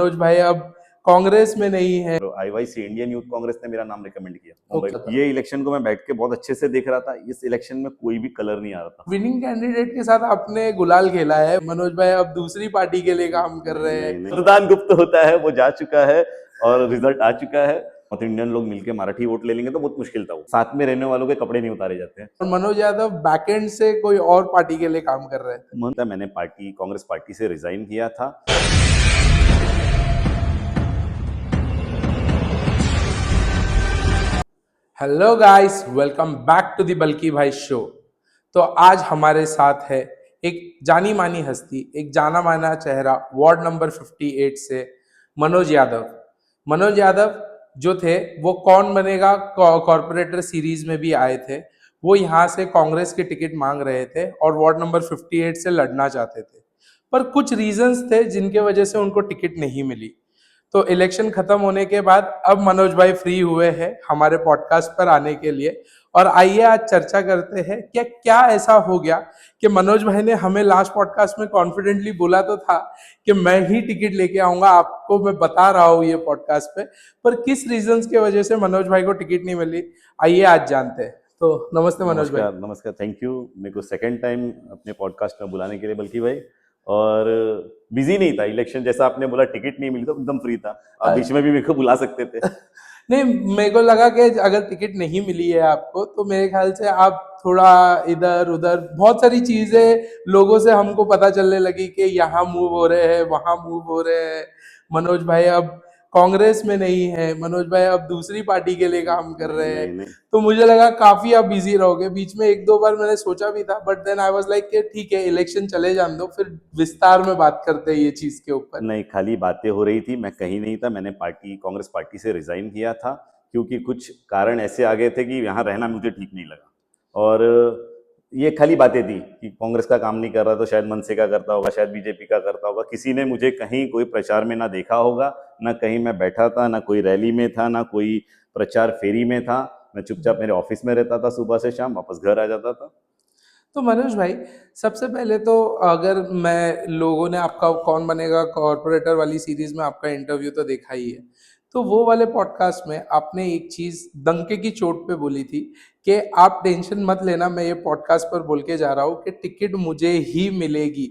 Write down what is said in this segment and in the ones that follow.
मनोज भाई अब कांग्रेस में नहीं है। आईवाईसी इंडियन यूथ कांग्रेस ने मेरा नाम रिकमेंड किया मुंबई ओके। को। ये इलेक्शन को मैं बैठ के बहुत अच्छे से देख रहा था। इस इलेक्शन में कोई भी कलर नहीं आ रहा था। विनिंग कैंडिडेट के साथ आपने गुलाल खेला है। मनोज भाई अब दूसरी पार्टी के लिए काम कर रहे हैं। मतदान गुप्त होता है, वो जा चुका है और रिजल्ट आ चुका है। नॉर्थ इंडियन लोग मिलके मराठी वोट ले लेंगे तो बहुत मुश्किल था। वो साथ में रहने वालों के कपड़े नहीं उतारे जाते हैं। और मनोज यादव बैकएंड से कोई और पार्टी के लिए काम कर रहे हैं। मैंने कांग्रेस पार्टी से रिजाइन किया था। Hello guys, welcome back to the Bulki Bhai show. तो आज हमारे साथ है एक जानी मानी हस्ती, एक जाना माना चेहरा, वार्ड नंबर 58 से मनोज यादव। मनोज यादव जो थे वो कौन बनेगा कॉर्पोरेटर सीरीज में भी आए थे। वो यहाँ से कांग्रेस के टिकट मांग रहे थे और वार्ड नंबर 58 से लड़ना चाहते थे, पर कुछ रीजंस थे जिनके वजह से उनको टिकट नहीं मिली। तो इलेक्शन खत्म होने के बाद अब मनोज भाई फ्री हुए हैं हमारे पॉडकास्ट पर आने के लिए। और आइए आज चर्चा करते हैं क्या क्या ऐसा हो गया कि मनोज भाई ने हमें लास्ट पॉडकास्ट में कॉन्फिडेंटली बोला तो था कि मैं ही टिकट लेके आऊंगा, आपको मैं बता रहा हूँ ये पॉडकास्ट पे, पर किस रीजंस की वजह से मनोज भाई को टिकट नहीं मिली, आइए आज जानते हैं। तो नमस्ते मनोज भाई। नमस्कार नमस्कार, थैंक यू मेरे को सेकंड टाइम अपने पॉडकास्ट में बुलाने के लिए बल्कि भाई। और बिजी नहीं था, इलेक्शन जैसा आपने बोला टिकट नहीं मिली तो एकदम फ्री था। आप बीच में भी मेरे को बुला सकते थे। नहीं, मेरे को लगा कि अगर टिकट नहीं मिली है आपको तो मेरे ख्याल से आप थोड़ा इधर उधर बहुत सारी चीजें लोगों से हमको पता चलने लगी कि यहाँ मूव हो रहे हैं, वहां मूव हो रहे हैं। मनोज भाई अब कांग्रेस में नहीं है, मनोज भाई अब दूसरी पार्टी के लिए काम कर रहे हैं। नहीं तो मुझे लगा काफी आप बिजी रहोगे। बीच में एक दो बार मैंने सोचा भी था, but then I was like कि ठीक है इलेक्शन चले जान दो, फिर विस्तार में बात करते हैं ये चीज के ऊपर। नहीं, खाली बातें हो रही थी, मैं कहीं नहीं था। मैंने कांग्रेस पार्टी से रिजाइन किया था क्योंकि कुछ कारण ऐसे आ गए थे कि यहाँ रहना मुझे ठीक नहीं लगा। और ये खाली बातें थी कि कांग्रेस का काम नहीं कर रहा तो शायद मनसे का करता होगा, शायद बीजेपी का करता होगा। किसी ने मुझे कहीं कोई प्रचार में ना देखा होगा, ना कहीं मैं बैठा था, ना कोई रैली में था, ना कोई प्रचार फेरी में था। मैं चुपचाप मेरे ऑफिस में रहता था, सुबह से शाम वापस घर आ जाता था। तो मनोज भाई, सबसे पहले तो अगर मैं लोगों ने आपका कौन बनेगा कॉर्पोरेटर वाली सीरीज में आपका इंटरव्यू तो देखा ही है। तो वो वाले पॉडकास्ट में आपने एक चीज डंके की चोट पे बोली थी कि आप टेंशन मत लेना, मैं ये पॉडकास्ट पर बोल के जा रहा हूँ कि टिकट मुझे ही मिलेगी।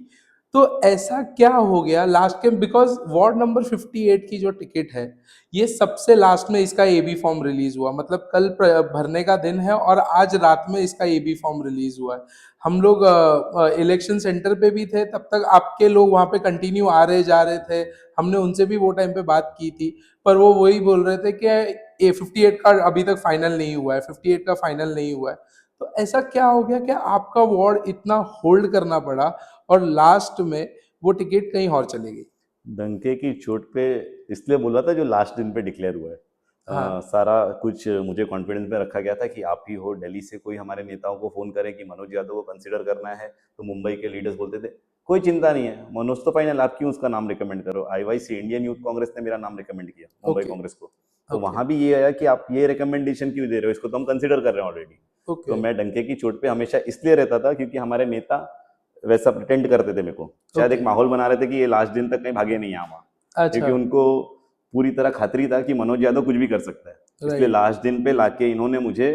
तो ऐसा क्या हो गया लास्ट के, बिकॉज वार्ड नंबर 58 की जो टिकट है ये सबसे लास्ट में इसका एबी फॉर्म रिलीज हुआ, मतलब कल भरने का दिन है और आज रात में इसका एबी फॉर्म रिलीज हुआ है। हम लोग इलेक्शन सेंटर पे भी थे, तब तक आपके लोग वहां पे कंटिन्यू आ रहे जा रहे थे। हमने उनसे भी वो टाइम पे बात की थी, पर वो वही बोल रहे थे कि ये 58 का अभी तक फाइनल नहीं हुआ है, 58 का फाइनल नहीं हुआ है। तो ऐसा क्या हो गया कि आपका वार्ड इतना होल्ड करना पड़ा और लास्ट में वो टिकट कहीं और चली गई? डंके की चोट पे इसलिए बोला था जो लास्ट दिन पे डिक्लेयर हुआ है। हाँ। सारा कुछ मुझे कॉन्फिडेंस में रखा गया था कि आप ही हो। दिल्ली से कोई हमारे नेताओं को फोन करें कि मनोज यादव को कंसिडर करना है, तो मुंबई के लीडर्स बोलते थे कोई चिंता नहीं है, मनोज तो फाइनल, आप क्यों उसका नाम रिकमेंड करो। आईवाईसी इंडियन यूथ कांग्रेस ने मेरा नाम रिकमेंड किया मुंबई ओके। कांग्रेस को। तो ओके। वहां भी ये आया कि आप ये रिकमेंडेशन क्यों दे रहे हो, इसको तो हम कंसिडर कर रहे हैं ऑलरेडी। तो ओके। मैं डंके की चोट पे हमेशा इसलिए रहता था क्योंकि हमारे नेता वैसा प्रिटेंड करते थे मेरे को, शायद एक ओके। माहौल बना रहे थे कि ये लास्ट दिन तक कहीं भागे नहीं यहाँ वहाँ। अच्छा। क्योंकि उनको पूरी तरह खातरी था कि मनोज यादव कुछ भी कर सकता है। इसलिए राइट। लास्ट दिन पे लाके इन्होंने मुझे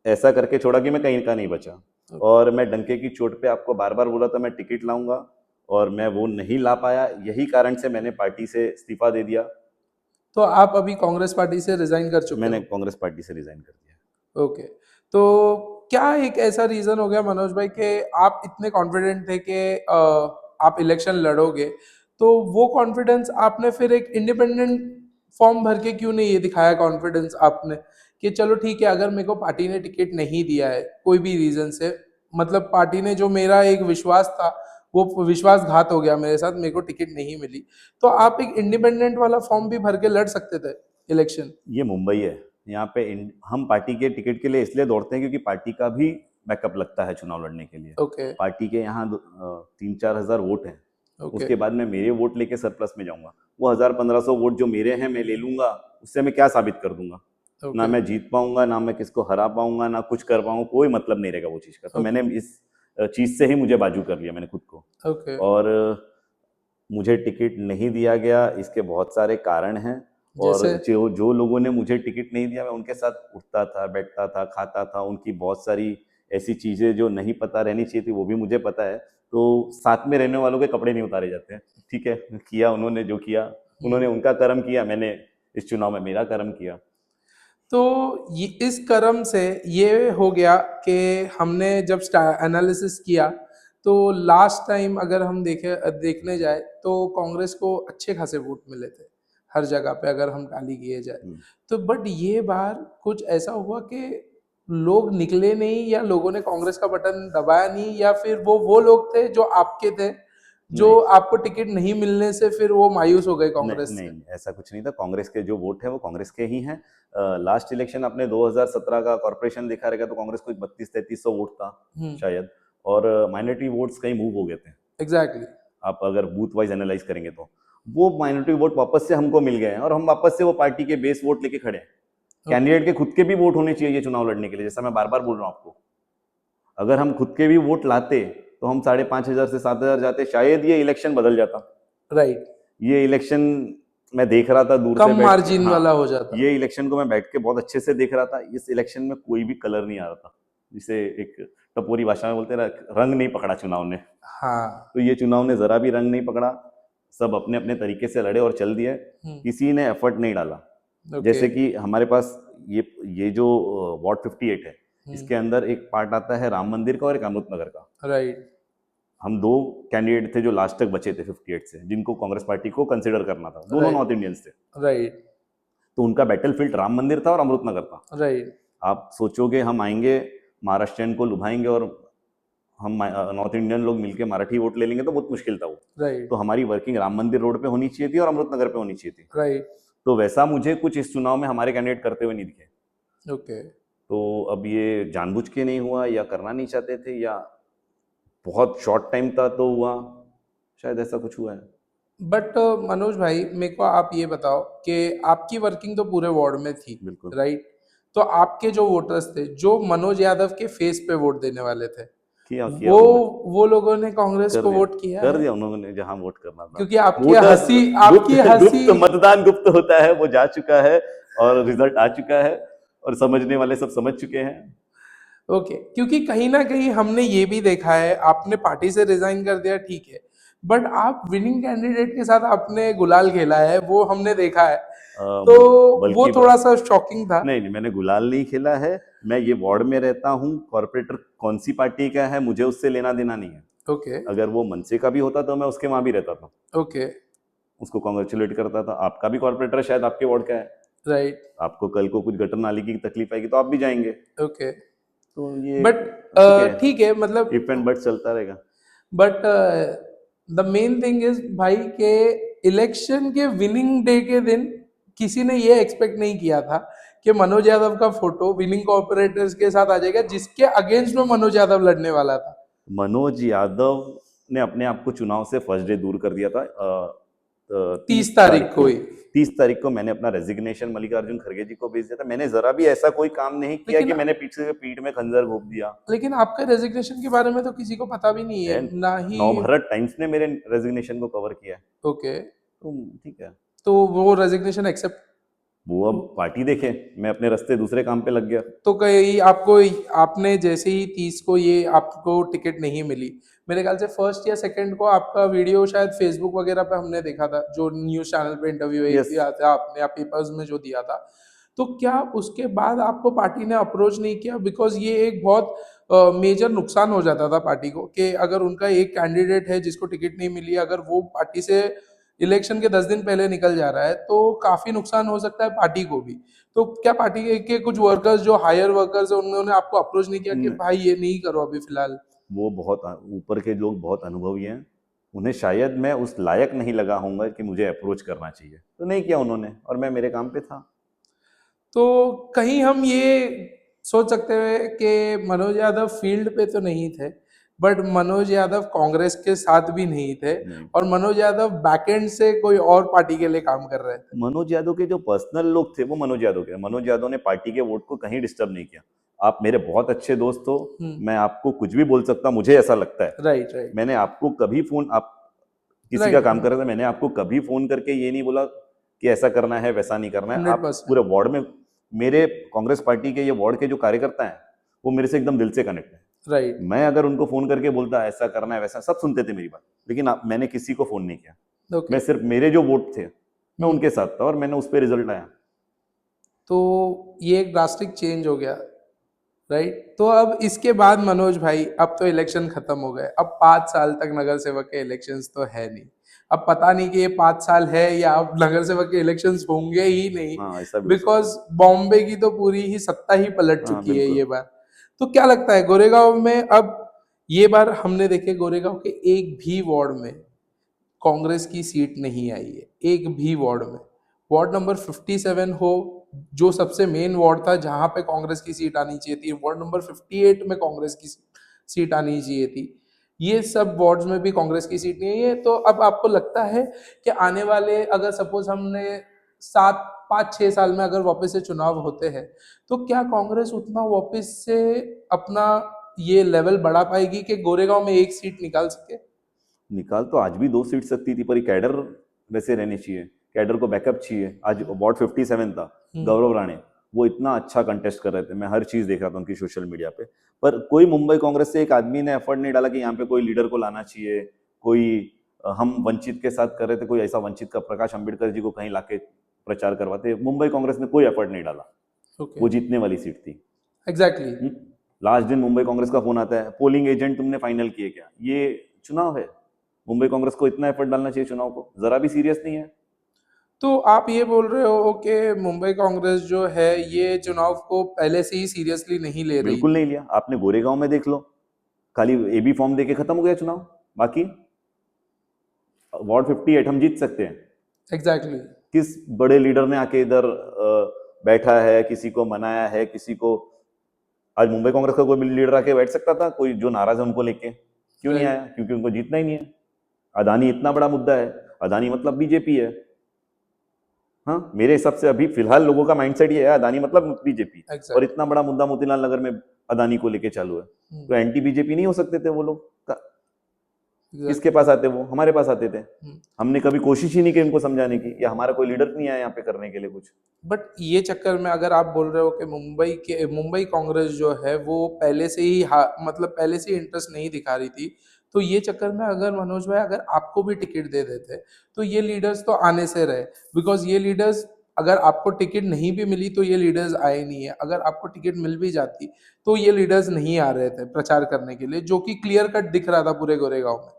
ऐसा करके छोड़ा कि मैं कहीं का नहीं बचा। ओके। और मैं डंके की चोट पे आपको बार बार बोला था मैं टिकट लाऊंगा, और मैं वो नहीं ला पाया। यही कारण से मैंने पार्टी से इस्तीफा दे दिया। तो आप अभी कांग्रेस पार्टी से रिजाइन कर चुके मैंने हो? कांग्रेस पार्टी से रिजाइन कर दिया। ओके। तो क्या एक ऐसा रीजन हो गया मनोज भाई कि आप इतने कॉन्फिडेंट थे कि आप इलेक्शन लड़ोगे, तो वो कॉन्फिडेंस आपने फिर एक इंडिपेंडेंट फॉर्म भर के क्यों नहीं ये दिखाया कॉन्फिडेंस आपने कि चलो ठीक है, अगर मेरे को पार्टी ने टिकट नहीं दिया है कोई भी रीजन से, मतलब पार्टी ने जो मेरा एक विश्वास था वो विश्वासघात हो गया मेरे साथ, मेरे को टिकट नहीं मिली, तो आप एक इंडिपेंडेंट वाला फॉर्म भी भर के लड़ सकते थे इलेक्शन। ये मुंबई है, यहाँ पे हम पार्टी के टिकट के लिए इसलिए दौड़ते हैं क्योंकि पार्टी का भी बैकअप लगता है चुनाव लड़ने के लिए। ओके। पार्टी के यहाँ 3-4 हज़ार वोट हैं। ओके। उसके बाद मैं मेरे वोट लेके सरप्लस में जाऊंगा। वो 1,000-1,500 वोट जो मेरे हैं मैं ले लूंगा, उससे मैं क्या साबित कर दूंगा। ना ओके। मैं जीत पाऊंगा, ना मैं किसको हरा पाऊंगा, ना कुछ कर पाऊंगा, कोई मतलब नहीं रहेगा वो चीज़ का। तो ओके। मैंने इस चीज़ से ही मुझे बाजू कर लिया मैंने खुद को। ओके। और मुझे टिकट नहीं दिया गया, इसके बहुत सारे कारण हैं। और जैसे जो जो लोगों ने मुझे टिकट नहीं दिया, मैं उनके साथ उठता था, बैठता था, खाता था, उनकी बहुत सारी ऐसी चीज़ें जो नहीं पता रहनी चाहिए थी वो भी मुझे पता है। तो साथ में रहने वालों के कपड़े नहीं उतारे जाते हैं, ठीक है। किया उन्होंने जो किया, उन्होंने उनका कर्म किया, मैंने इस चुनाव में मेरा कर्म किया। तो ये इस कर्म से ये हो गया कि हमने जब एनालिसिस किया तो लास्ट टाइम अगर हम देखने जाए तो कांग्रेस को अच्छे खासे वोट मिले थे हर जगह पे अगर हम टाली किए जाए। हम्म, तो बट ये बार कुछ ऐसा हुआ कि लोग निकले नहीं या लोगों ने कांग्रेस का बटन दबाया नहीं या फिर वो लोग थे जो आपके थे जो नहीं आपको टिकट नहीं मिलने से फिर वो मायूस हो गए नहीं कांग्रेस नहीं से। नहीं, ऐसा कुछ नहीं था। कांग्रेस के जो वोट है वो कांग्रेस के ही हैं। लास्ट इलेक्शन आपने 2017 का कॉर्पोरेशन देखा रहेगा, तो कांग्रेस को 32-33 सौ वोट था हम्म। शायद। और माइनॉरिटी वोट्स कहीं मूव हो गए थे। एग्जैक्टली। आप अगर बूथ वाइज एनालाइज करेंगे तो वो माइनॉरिटी वोट वापस से हमको मिल गए हैं, और हम वापस से वो पार्टी के बेस वोट लेके खड़े हैं। ओके। कैंडिडेट के खुद के भी वोट होने चाहिए ये चुनाव लड़ने के लिए, जैसा मैं बार बार बोल रहा हूँ आपको। अगर हम खुद के भी वोट लाते तो हम 5,500 से 7,000 जाते, शायद ये इलेक्शन बदल जाता। राइट। ये इलेक्शन मैं देख रहा था दूर से कम बैठ के, मार्जिन हाँ, वाला हो जाता। ये इलेक्शन को मैं बैठ के बहुत अच्छे से देख रहा था। इस इलेक्शन में कोई भी कलर नहीं आ रहा था, जिसे एक टपोरी भाषा में बोलते हैं ना, रंग नहीं पकड़ा चुनाव ने। हाँ। तो ये चुनाव ने जरा भी रंग नहीं पकड़ा। सब अपने अपने तरीके से लड़े और चल दिए। किसी ने एफर्ट नहीं डाला। ओके। जैसे कि हमारे पास ये जो वार्ड 58 है, इसके अंदर एक पार्ट आता है राम मंदिर का और एक अमृतनगर का। राइट। हम दो कैंडिडेट थे जो लास्ट तक बचे थे 58 से, जिनको कांग्रेस पार्टी को कंसिडर करना था। दोनों राइट। नॉर्थ इंडियंस थे। राइट। तो उनका बैटलफील्ड राम मंदिर था और अमृतनगर था। राइट। आप सोचोगे हम आएंगे, महाराष्ट्रियन को लुभाएंगे और हम नॉर्थ इंडियन लोग मिलके मराठी वोट ले लेंगे, तो बहुत मुश्किल था वो। राइट। तो हमारी वर्किंग राम मंदिर रोड पे होनी चाहिए थी और अमृतनगर पे होनी चाहिए थी। राइट। तो वैसा मुझे कुछ इस चुनाव में हमारे कैंडिडेट करते हुए नहीं दिखे। ओके। तो अब ये जानबूझ के नहीं हुआ, या करना नहीं चाहते थे, या बहुत शॉर्ट टाइम था तो हुआ, शायद ऐसा कुछ हुआ है। बट मनोज भाई मेरे को आप ये बताओ कि आपकी वर्किंग तो पूरे वार्ड में थी। बिल्कुल। राइट। तो आपके जो वोटर्स थे जो मनोज यादव के फेस पे वोट देने वाले थे किया किया वो उन्होंने। वो लोगों ने कांग्रेस कर को दिया, वोट किया कर है दिया उन्होंने जहां वोट करना था। क्योंकि आपकी वोटर हंसी गुप्त आपकी हंसी। गुप्त मतदान गुप्त होता है, वो जा चुका है और रिजल्ट आ चुका है, और समझने वाले सब समझ चुके हैं। ओके। क्योंकि कहीं ना कहीं हमने ये भी देखा है आपने पार्टी से रिजाइन कर दिया ठीक है बट आप विनिंग कैंडिडेट के साथ आपने गुलाल खेला है वो हमने देखा है। तो वो बल्कि थोड़ा सा शॉकिंग था। नहीं नहीं, मैंने गुलाल नहीं खेला है। मैं ये वार्ड में रहता हूँ, कॉर्पोरेटर कौन सी पार्टी का है मुझे उससे लेना देना नहीं है। ओके। अगर वो मनसे का भी होता तो मैं उसके वहां भी रहता था, ओके। उसको कॉन्ग्रेचुलेट करता था। आपका भी कॉर्पोरेटर है, शायद आपके वार्ड का है, राइट। आपको कल को कुछ गटर नाली की तकलीफ आएगी तो आप भी जाएंगे। ओके। तो ये बट ठीक है, ठीक है मतलब इफ एंड बट चलता रहेगा। But the main thing is भाई के इलेक्शन के विनिंग डे के दिन किसी ने ये एक्सपेक्ट नहीं किया था कि मनोज यादव का फोटो विनिंग कॉर्पोरेटर्स के साथ आ जाएगा जिसके अगेंस्ट में मनोज यादव लड़ने वाला था। मनोज यादव ने अपने आप को चुनाव से फर्स्ट डे दूर कर दिया था। 30 तारीख को ही। 30 तारीख को मैंने अपना रेजिग्नेशन मल्लिकार्जुन खड़गे जी को भेज दिया था। मैंने जरा भी ऐसा कोई काम नहीं किया लेकिन कि मैंने पीठ में खंजर घोंप दिया लेकिन आपका रेजिग्नेशन के बारे में तो किसी को पता भी नहीं है है। ना ही। नवभारत टाइम्स ने मेरे रेजिग्नेशन को कवर किया है। ओके। तो ठीक है, तो वो रेजिग्नेशन एक्सेप्ट। वो अब पार्टी देखे, मैं अपने रास्ते दूसरे काम पे लग गया। तो कहीं आपको आपने जैसे ही 30 को ये आपको टिकट नहीं मिली मेरे ख्याल से फर्स्ट या सेकंड को आपका वीडियो शायद फेसबुक वगैरह पे हमने देखा था जो न्यूज़ चैनल पे इंटरव्यू एक यस। दिया था आपने या पेपर्स में जो दिया था। तो क्या उसके बाद आपको पार्टी ने अप्रोच नहीं किया बिकॉज ये एक बहुत मेजर नुकसान हो जाता था पार्टी को कि अगर उनका एक कैंडिडेट है जिसको टिकट नहीं मिली अगर वो पार्टी से इलेक्शन के 10 दिन पहले निकल जा रहा है तो काफी नुकसान हो सकता है पार्टी को भी। तो क्या पार्टी के कुछ वर्कर्स जो हायर वर्कर्स है उन्होंने आपको अप्रोच नहीं किया कि भाई ये नहीं करो अभी फिलहाल। वो बहुत ऊपर के लोग बहुत अनुभवी हैं, उन्हें शायद मैं उस लायक नहीं लगा होऊंगा कि मुझे अप्रोच करना चाहिए, तो नहीं किया उन्होंने, और मैं मेरे काम पे था। तो कहीं हम ये सोच सकते हैं कि मनोज यादव फील्ड पे तो नहीं थे बट मनोज यादव कांग्रेस के साथ भी नहीं थे नहीं, और मनोज यादव बैकएंड से कोई और पार्टी के लिए काम कर रहे थे। मनोज यादव के जो पर्सनल लोग थे वो मनोज यादव के, मनोज यादव ने पार्टी के वोट को कहीं डिस्टर्ब नहीं किया। आप मेरे बहुत अच्छे दोस्त हो, मैं आपको कुछ भी बोल सकता हूं, मुझे ऐसा लगता है। राइट। राइट। मैंने आपको कभी फोन, आप किसी का काम कर रहे थे, मैंने आपको कभी फोन करके ये नहीं बोला कि ऐसा करना है वैसा नहीं करना है। आप 100%। पूरे वार्ड में, मेरे कांग्रेस पार्टी के ये वार्ड के जो कार्यकर्ता हैं वो मेरे से एकदम दिल से कनेक्ट है। राइट। मैं अगर उनको फोन करके बोलता ऐसा करना है वैसा, सब सुनते थे मेरी बात, लेकिन मैंने किसी को फोन नहीं किया। ओके। मैं सिर्फ मेरे जो वोट थे मैं उनके साथ था और मैंने उस पर रिजल्ट आया। तो ये एक ड्रास्टिक चेंज हो गया, राइट। तो अब इसके बाद मनोज भाई, अब तो इलेक्शन खत्म हो गए, अब 5 साल तक नगर सेवक के इलेक्शंस तो है नहीं। अब पता नहीं कि ये 5 साल है या अब नगर सेवक के इलेक्शंस होंगे ही नहीं, हाँ, ऐसा भी हो सकता बिकॉज बॉम्बे की तो पूरी ही सत्ता ही पलट है। हाँ, चुकी है बिल्कुल। ये बार। तो क्या लगता है गोरेगांव में अब, ये बार हमने देखे गोरेगांव के एक भी वार्ड में कांग्रेस की सीट नहीं आई है, एक भी वार्ड में। वार्ड नंबर 57 हो, जो सबसे मेन वार्ड था जहां पे कांग्रेस की सीट आनी चाहिए थी, वार्ड नंबर 58 में कांग्रेस की सीट आनी चाहिए थी, ये सब वार्ड्स में भी कांग्रेस की सीट नहीं है। तो अब आपको लगता है कि आने वाले, अगर सपोज हमने 7 5 6 साल में अगर वापस से चुनाव होते हैं, तो क्या कांग्रेस उतना वापस से अपना ये लेवल बढ़ा पाएगी कि गोरेगांव में एक सीट निकाल सके? निकाल तो आज भी 2 सीट सकती थी, पर ये कैडर वैसे रहने चाहिए, कैडर को बैकअप चाहिए। आज वार्ड 57 था, गौरव राणे, वो इतना अच्छा कंटेस्ट कर रहे थे, मैं हर चीज देख रहा था उनकी सोशल मीडिया पे, पर कोई मुंबई कांग्रेस से एक आदमी ने एफर्ट नहीं डाला कि यहाँ पे कोई लीडर को लाना चाहिए, कोई हम वंचित के साथ कर रहे थे, कोई ऐसा वंचित का प्रकाश अंबेडकर जी को कहीं लाके प्रचार करवाते। मुंबई कांग्रेस ने कोई एफर्ट नहीं डाला। ओके। वो जीतने वाली सीट थी। एग्जैक्टली। लास्ट दिन मुंबई कांग्रेस का फोन आता है, पोलिंग एजेंट तुमने फाइनल किए क्या? ये चुनाव है, मुंबई कांग्रेस को इतना एफर्ट डालना चाहिए चुनाव को, जरा भी सीरियस नहीं है। तो आप ये बोल रहे हो कि मुंबई कांग्रेस जो है ये चुनाव को पहले से ही सीरियसली नहीं ले रही बिल्कुल थी? नहीं लिया। आपने गोरेगांव में देख लो, खाली एबी फॉर्म देके खत्म हो गया चुनाव। बाकी वार्ड 58 हम जीत सकते हैं। एग्जैक्टली। किस बड़े लीडर ने आके इधर बैठा है, किसी को मनाया है, किसी को? आज मुंबई कांग्रेस का कोई लीडर आके बैठ सकता था, कोई जो नाराज है उनको लेके? क्यों नहीं राइट। आया? क्योंकि उनको जीतना ही नहीं है। अदानी इतना बड़ा मुद्दा है, अदानी मतलब बीजेपी है। हाँ, मेरे हिसाब से अभी फिलहाल लोगों का माइंडसेट ये है, अदानी मतलब बीजेपी। और एग्जैक्ट। इतना बड़ा मुद्दा मोतीलाल नगर में अदानी को लेके चालू है, तो एंटी बीजेपी नहीं हो सकते थे वो लोग? किसके पास आते? वो हमारे पास आते थे। हमने कभी कोशिश ही नहीं की उनको समझाने की, या हमारा कोई लीडर नहीं आया यहाँ पे करने के लिए कुछ। बट ये चक्कर में अगर आप बोल रहे हो कि मुंबई कांग्रेस जो है वो पहले से ही मतलब पहले से ही इंटरेस्ट नहीं दिखा रही थी, तो ये चक्कर में अगर मनोज भाई अगर आपको भी टिकट दे देते तो ये लीडर्स तो आने से रहे, बिकॉज ये लीडर्स, अगर आपको टिकट नहीं भी मिली तो ये लीडर्स आए नहीं है, अगर आपको टिकट मिल भी जाती तो ये लीडर्स नहीं आ रहे थे प्रचार करने के लिए, जो कि क्लियर कट दिख रहा था पूरे गोरेगांव में।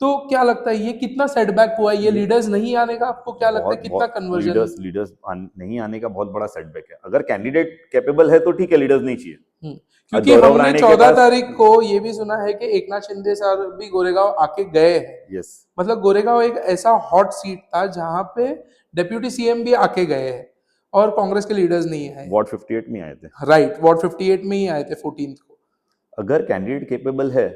तो क्या लगता है ये कितना सेटबैक हुआ, ये लीडर्स नहीं आने का? आपको क्या लगता है बहुत कितना बहुत कन्वर्जन? लीडर्स नहीं आने का बहुत बड़ा सेटबैक है। अगर कैंडिडेट कैपेबल है तो ठीक है, लीडर्स नहीं चाहिए। क्योंकि गौरव हमने राणे के 14 पास, तारीख को ये भी सुना है कि एकनाथ शिंदे सर भी गोरेगांव आके गए हैं। यस, मतलब गोरेगांव एक ऐसा हॉट सीट था जहां पे डेप्यूटी सीएम भी आके गए हैं और कांग्रेस के लीडर्स नहीं आए। वार्ड 58 में आए थे। राइट, वार्ड 58 में ही आए थे 14 को। अगर कैंडिडेट केपेबल है,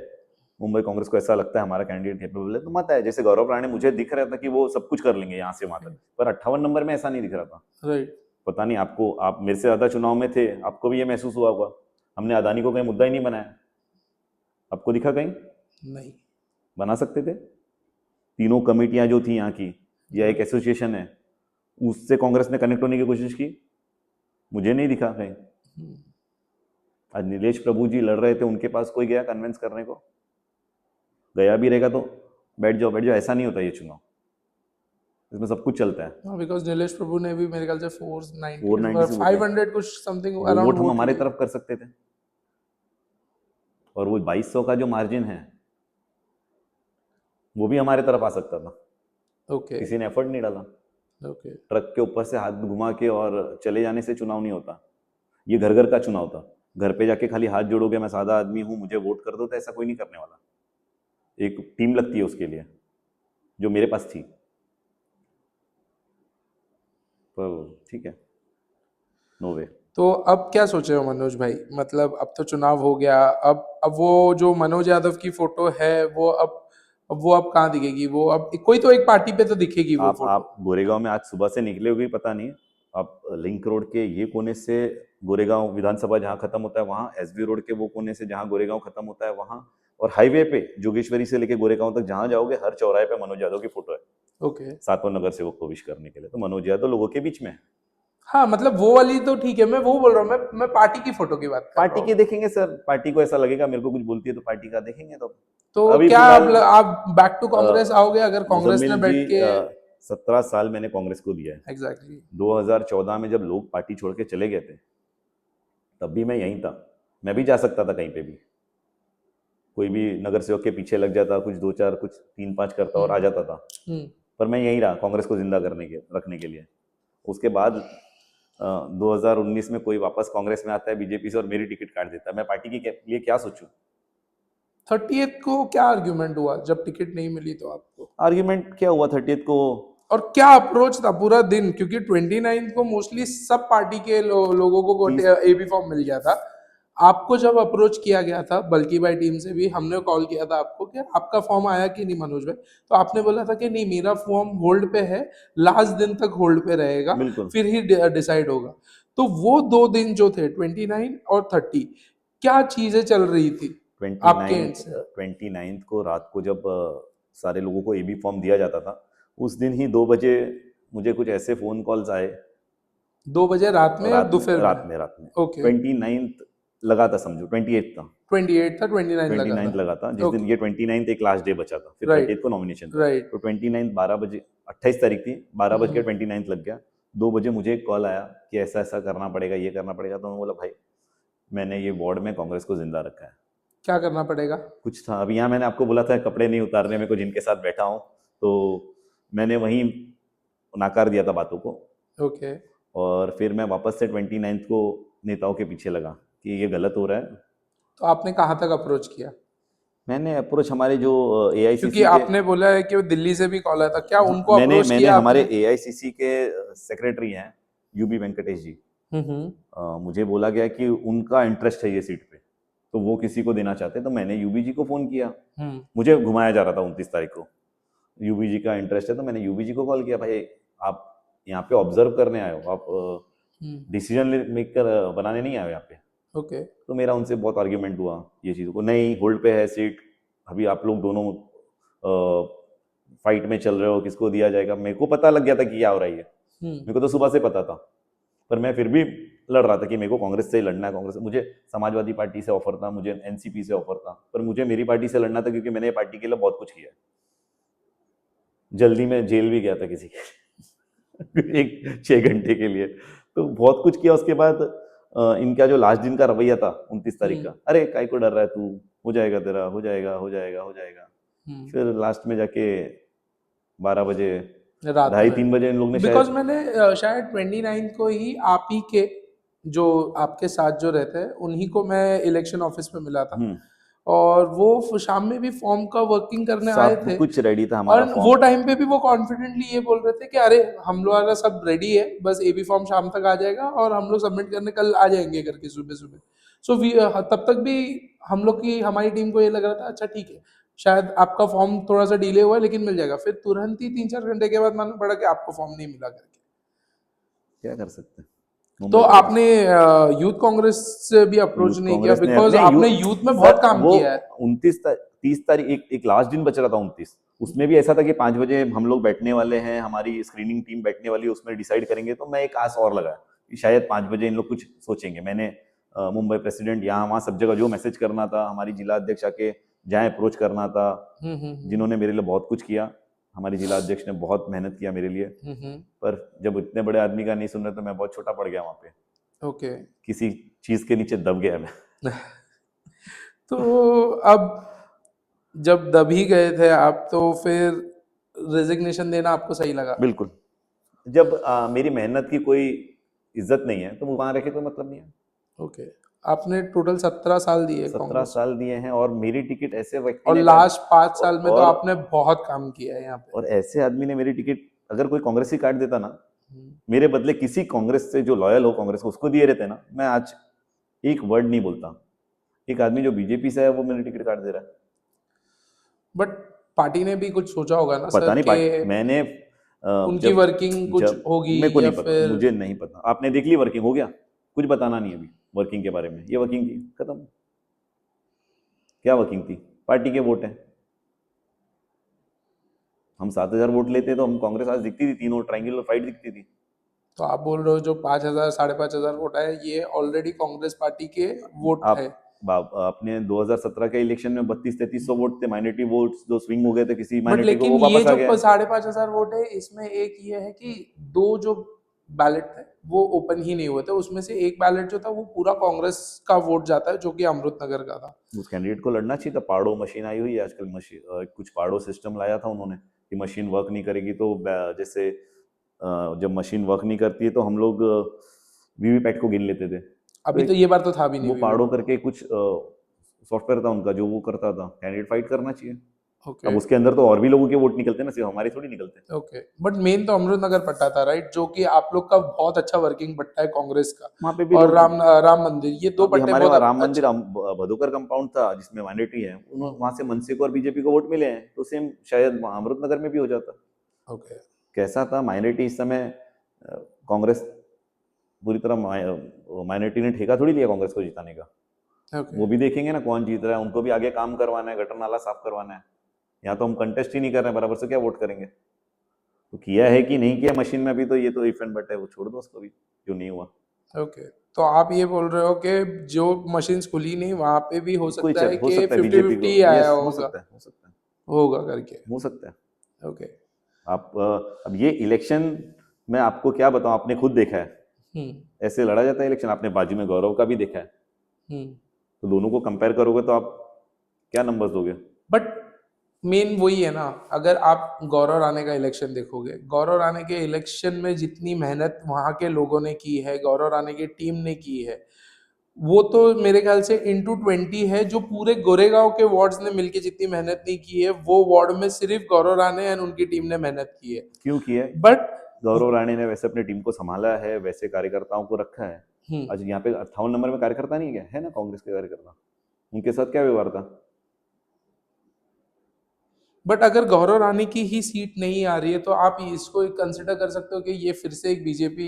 मुंबई कांग्रेस को ऐसा लगता है हमारा कैंडिडेट केपेबल है, तो मत आए। जैसे गौरव राणे, मुझे दिख रहा था कि वो सब कुछ कर लेंगे यहाँ से वहां तक, पर 58 नंबर में ऐसा नहीं दिख रहा था। राइट। पता नहीं आपको, आप मेरे से ज्यादा चुनाव में थे, आपको भी ये महसूस हुआ होगा, हमने अदानी को कहीं मुद्दा ही नहीं बनाया। आपको दिखा कहीं? नहीं। बना सकते थे। तीनों कमेटियां जो थी यहाँ की, या एक एसोसिएशन है, उससे कांग्रेस ने कनेक्ट होने की कोशिश की, मुझे नहीं दिखा कहीं। आज नीलेश प्रभु जी लड़ रहे थे, उनके पास कोई गया कन्विंस करने को? गया भी रहेगा तो बैठ जाओ बैठ जाओ, ऐसा नहीं होता ये चुनाव, इसमें सब कुछ चलता है। बिकॉज नीलेश प्रभु ने भी मेरे ख्याल से 490 490 से 500 कुछ समथिंग वो अराउंड वोट हम हमारे तरफ कर सकते थे, और वो 2200 का जो मार्जिन है वो भी हमारे तरफ आ सकता था। ओके। किसी ने एफर्ट नहीं डाला। ओके। ट्रक के ऊपर से हाथ घुमा के और चले जाने से चुनाव नहीं होता। ये घर घर का चुनाव था। घर पे जाके खाली हाथ जोड़ोगे, मैं सादा आदमी हूं मुझे वोट कर दो, तो ऐसा कोई नहीं करने वाला। एक टीम लगती है उसके लिए, जो मेरे पास थी। पर ठीक है, नो वे। तो अब क्या सोचे हो मनोज भाई? मतलब अब तो चुनाव हो गया, अब वो जो मनोज यादव की फोटो है वो अब कहाँ दिखेगी? वो अब कोई तो एक पार्टी पे तो दिखेगी वो आप फोटो। गोरेगांव में आज सुबह से निकले होगी पता नहीं, आप लिंक रोड के ये कोने से गोरेगांव विधानसभा जहाँ खत्म होता है वहाँ, एसबी रोड के वो कोने से जहाँ गोरेगांव खत्म होता है वहाँ, और हाईवे पे जोगेश्वरी से लेके गोरेगांव तक जहाँ जाओगे हर चौराहे पे मनोज यादव की फोटो है, ओके। सातवां नगर सेवक को विश करने के लिए। तो मनोज यादव लोगों के बीच में है। हाँ, मतलब वो वाली तो ठीक है, मैं वो बोल रहा हूँ, मैं पार्टी की फोटो की बात कर रहा पार्टी के हूँ। देखेंगे सर, पार्टी को ऐसा लगेगा मेरे को कुछ बोलती है तो पार्टी का देखेंगे। तो तो अभी क्या फिलहाल आप बैक टू कांग्रेस आओगे अगर कांग्रेस ने मुजम्मिल जी, बैठ के? 17 साल मैंने कांग्रेस को दिया है। एग्जैक्टली। 2014 में जब लोग पार्टी छोड़ के चले गए थे तब भी मैं यहीं था। मैं भी जा सकता था कहीं पे भी, कोई भी नगर सेवक के पीछे लग जाता, कुछ 2-4 कुछ 3-5 करता और आ जाता था। हम्म। पर मैं यहीं रहा कांग्रेस को जिंदा रखने के लिए। उसके बाद 2019 में कोई वापस कांग्रेस में आता है बीजेपी से और मेरी टिकट काट देता है। मैं पार्टी लिए क्या सोचूं? 30th को क्या आर्ग्यूमेंट हुआ जब टिकट नहीं मिली तो आपको? आर्ग्यूमेंट क्या हुआ 30th को? और क्या अप्रोच था पूरा दिन, क्योंकि 29 को मोस्टली सब पार्टी के लोगों को 30 एबी फॉर्म मिल गया था। आपको जब अप्रोच किया गया था बल्कि भाई टीम से भी, हमने कॉल किया था आपको कि आपका फॉर्म आया कि नहीं मनोज भाई, तो आपने बोला था कि नहीं मेरा फॉर्म होल्ड पे है, लास्ट दिन तक होल्ड पे रहेगा, बिल्कुल। फिर ही डिसाइड होगा। तो वो 2 दिन जो थे 29 और 30, क्या चीजें चल रही थी आपके एंड 29 से? 29 को रात को जब सारे लोगों को एबी फॉर्म दिया जाता था, उस दिन ही 2 बजे मुझे कुछ ऐसे फोन कॉल्स आए। 2 बजे रात में या दोपहर में? रात में ओके। 29 लगा था, समझो 28 था। 28 था, 29 लगा 29 था। लगा था जिस दिन, ओके। ये 29 एक लास्ट डे बचा था, फिर राइट 30 को नॉमिनेशन था। राइट। तो 29 12 बजे, 28 तारीख थी, 12 बज के 29 लग गया। 2 बजे मुझे एक कॉल आया कि ऐसा ऐसा करना पड़ेगा, ये करना पड़ेगा। तो मैं बोला भाई मैंने ये वार्ड में कांग्रेस को जिंदा रखा है, क्या करना पड़ेगा? कुछ था। अभी यहाँ मैंने आपको बोला था कपड़े नहीं उतारने मेरे को, जिनके साथ बैठा हूँ, तो मैंने वहीं नाकार दिया था बातों को। ओके। और फिर मैं वापस से 29 को नेताओं के पीछे लगा कि ये गलत हो रहा है। तो आपने कहाँ तक अप्रोच किया? मैंने अप्रोच हमारे जो क्योंकि एआईसीसी के, आपने बोला है कि वो दिल्ली से भी कॉल आया था, क्या हाँ, उनको मैंने अप्रोच मैंने किया हमारे आपने? एआईसीसी के सेक्रेटरी हैं यूबी वेंकटेश जी, हम्म। मुझे बोला गया कि उनका इंटरेस्ट है ये सीट पे, तो वो किसी को देना चाहते हैं। तो मैंने यूबी जी को फोन किया, हम्म। मुझे घुमाया जा रहा था 29 तारीख को, यूबी जी का इंटरेस्ट है। तो मैंने यूबी जी को कॉल किया, भाई आप यहाँ पे ऑब्जर्व करने आए हो, आप डिसीजन मेकर बनाने नहीं आए हो यहाँ पे। ओके। तो मेरा उनसे बहुत आर्ग्यूमेंट हुआ ये चीज़ों को, नहीं होल्ड पे है सीट, अभी आप लोग दोनों फाइट में चल रहे हो, किसको दिया जाएगा। मेरे को पता लग गया था कि क्या हो रहा है ये, मेरे को तो सुबह से पता था, पर मैं फिर भी लड़ रहा था कि मेरे को कांग्रेस से ही लड़ना है। कांग्रेस, मुझे समाजवादी पार्टी से ऑफर था, मुझे एनसीपी से ऑफर था, पर मुझे मेरी पार्टी से लड़ना था क्योंकि मैंने पार्टी के लिए बहुत कुछ किया है। जल्दी में जेल भी गया था किसी के एक 6 घंटे के लिए, तो बहुत कुछ किया। उसके बाद इनका जो लास्ट दिन का रवैया था 29 तारीख का, अरे काय को डर रहा है तू, हो जाएगा तेरा, हो जाएगा हो जाएगा हो जाएगा। फिर लास्ट में जाके 12 बजे, रात 2:30-3 में, बजे इन लोग ने बिकॉज शायद, मैंने शायद 29 को ही आप ही के जो आपके साथ जो रहते हैं उन्हीं को मैं इलेक्शन ऑफिस में मिला था, और वो शाम में भी फॉर्म का वर्किंग करने आए सब थे। कुछ रेडी था और हमारा वो फॉर्म। टाइम पे भी वो कॉन्फिडेंटली ये बोल रहे थे कि अरे हम लोग का सब रेडी है, बस एबी फॉर्म शाम तक आ जाएगा और हम लोग सबमिट करने कल आ जाएंगे करके सुबह सुबह। सो तब तक भी हम लोग की हमारी टीम को ये लग रहा था अच्छा ठीक है, शायद आपका फॉर्म थोड़ा सा डिले हुआ है लेकिन मिल जाएगा। फिर तुरंत ही 3-4 घंटे के बाद मालूम पड़ा कि आपको फॉर्म नहीं मिला करके। क्या कर सकते हैं, तो मुंबई पुलिस। आपने यूथ कांग्रेस से भी अप्रोच यूथ नहीं किया, कांग्रेस ने बिकॉज नहीं, आपने यूथ में बहुत सर काम वो किया है। 30 तारीख, एक लास्ट दिन बच रहा था 29, उसमें भी ऐसा था कि 5 बजे हम लोग बैठने वाले हैं, हमारी स्क्रीनिंग टीम बैठने वाली है, उसमें डिसाइड करेंगे। तो मैं एक आस और लगा कि शायद 5 बजे इन लोग कुछ सोचेंगे। मैंने मुंबई प्रेसिडेंट, यहाँ वहाँ सब जगह जो मैसेज करना था, हमारी जिला अध्यक्ष आके जहाँ अप्रोच करना था, जिन्होंने मेरे लिए बहुत कुछ किया, हमारी जिला अध्यक्ष ने बहुत मेहनत किया मेरे लिए। पर जब इतने बड़े आदमी का नहीं सुन रहे तो मैं बहुत छोटा पड़ गया वहां पे, ओके। किसी चीज के नीचे दब गया मैं। तो अब जब दब ही गए थे आप, तो फिर रेजिग्नेशन देना आपको सही लगा? बिल्कुल, जब मेरी मेहनत की कोई इज्जत नहीं है तो वो वहां रखे कोई मतलब नहीं है। ओके। आपने टोटल 17 साल दिए 17 कांग्रेस, साल दिए हैं और मेरी टिकट ऐसे व्यक्ति और ने लास्ट 5 साल में तो और आपने बहुत काम किया है यहाँ पे। और ऐसे आदमी ने मेरी टिकट, अगर कोई कांग्रेस ही काट देता ना, मेरे बदले किसी कांग्रेस से जो लॉयल हो कांग्रेस को उसको दिए रहते ना, मैं आज एक वर्ड नहीं बोलता। एक आदमी जो बीजेपी से है वो मेरी टिकट काट दे रहा है। बट पार्टी ने भी कुछ सोचा होगा ना पता सर नहीं के? मैंने उनकी जब वर्किंग कुछ जब होगी मेरे को या नहीं पता, फिर मुझे नहीं पता। आपने देख ली वर्किंग? हो गया, कुछ बताना नहीं अभी वर्किंग के बारे में। ये वर्किंग थी, खत्म। क्या वर्किंग थी? पार्टी के वोट हैं। हम 7,000 वोट लेते तो हम कांग्रेस आज दिखती थी, तीनों ट्रायंगुलर फाइट दिखती थी। तो आप बोल रहे हो जो 5,000 5,500 वोट आए ये ऑलरेडी कांग्रेस पार्टी के वोट है? आपने 2017 के इलेक्शन में 32-3300 वोट थे, माइनॉरिटी वोट्स जो स्विंग हो गए थे किसी बट माइनॉरिटी को, लेकिन वो ये वापस आ जो गया है। 5,500 वोट है इसमें एक ये है कि दो जो बैलेट थे वो ओपन ही नहीं हुए थे, उसमें से एक बैलेट जो था वो पूरा कांग्रेस का वोट जाता है जो कि अमृतनगर का था। उस कैंडिडेट को लड़ना चाहिए था। पाड़ो मशीन आई हुई है आजकल, मशीन कुछ पाड़ो सिस्टम लाया था उन्होंने कि मशीन वर्क नहीं करेगी तो जैसे जब मशीन वर्क नहीं करती है तो हम लोग वीवीपैट को गिन लेते थे। तो अभी तो ये बार तो था भी नहीं वो पाड़ो वीवीपैट। करके कुछ सॉफ्टवेयर था उनका जो वो करता था। कैंडिडेट फाइट करना चाहिए। ओके अब उसके अंदर तो और भी लोगों के वोट निकलते हैं ना, सिर्फ हमारे थोड़ी निकलते। ओके, बट मेन तो अमृतनगर पट्टा था राइट, जो कि आप लोग का बहुत अच्छा वर्किंग पट्टा है कांग्रेस का। वहाँ पे भी और लोग, राम मंदिर, ये दो अभी पट्टे हमारे बहुत वहाँ राम अच्छे। मंदिर भदोकर कंपाउंड था जिसमें माइनॉरिटी है, वहां से मनसे को और बीजेपी को वोट मिले हैं, तो सेम शायद अमृतनगर में भी हो जाता। ओके कैसा था माइनॉरिटी इस समय? कांग्रेस पूरी तरह माइनॉरिटी ने ठेका थोड़ी लिया कांग्रेस को जिताने का। ओके वो भी देखेंगे ना कौन जीत रहा है, उनको भी आगे काम करवाना है, गटर नाला साफ करवाना है। यहाँ तो हम कंटेस्ट ही नहीं कर रहे हैं, बराबर से क्या वोट करेंगे? तो किया है कि नहीं किया मशीन में अभी, तो ये तो इफ एंड बट है, वो छोड़ दो उसको भी, जो नहीं हुआ। ओके। तो आप ये बोल रहे हो कि जो मशीन्स खुली नहीं वहां पे भी हो कोई सकता है हो कि सकता है फिफ्टी बीजेपी को, फिफ्टी आया यस हो होगा, सकता है, हो सकता है, होगा करके। हो सकता है। ओके। आप अब ये इलेक्शन में आपको क्या बताऊं, आपने खुद देखा है हम्म ऐसे लड़ा जाता है इलेक्शन। आपने बाजू में गौरव का भी देखा है, हम्म। तो दोनों को कंपेयर करोगे तो आप क्या नंबर्स दोगे? बट मेन वही है ना, अगर आप गौरव राणे का इलेक्शन देखोगे, गौरव राणे के इलेक्शन में जितनी मेहनत वहां के लोगों ने की है, गौरव राणे की टीम ने की है, वो तो मेरे ख्याल से इंटू 20 है। जो पूरे गोरेगांव के वार्ड्स ने मिलके जितनी मेहनत नहीं की है, वो वार्ड में सिर्फ गौरव राणे एंड उनकी टीम ने मेहनत की है। क्यों किया है? बट गौरव राणे ने वैसे अपनी टीम को संभाला है, वैसे कार्यकर्ताओं को रखा है। हम्म आज यहाँ पे 58 नंबर में कार्यकर्ता नहीं है क्या? है ना कांग्रेस के कार्यकर्ता, उनके साथ क्या व्यवहार था? बट अगर गौरव रानी की ही सीट नहीं आ रही है तो आप इसको कंसिडर कर सकते हो कि ये फिर से एक बीजेपी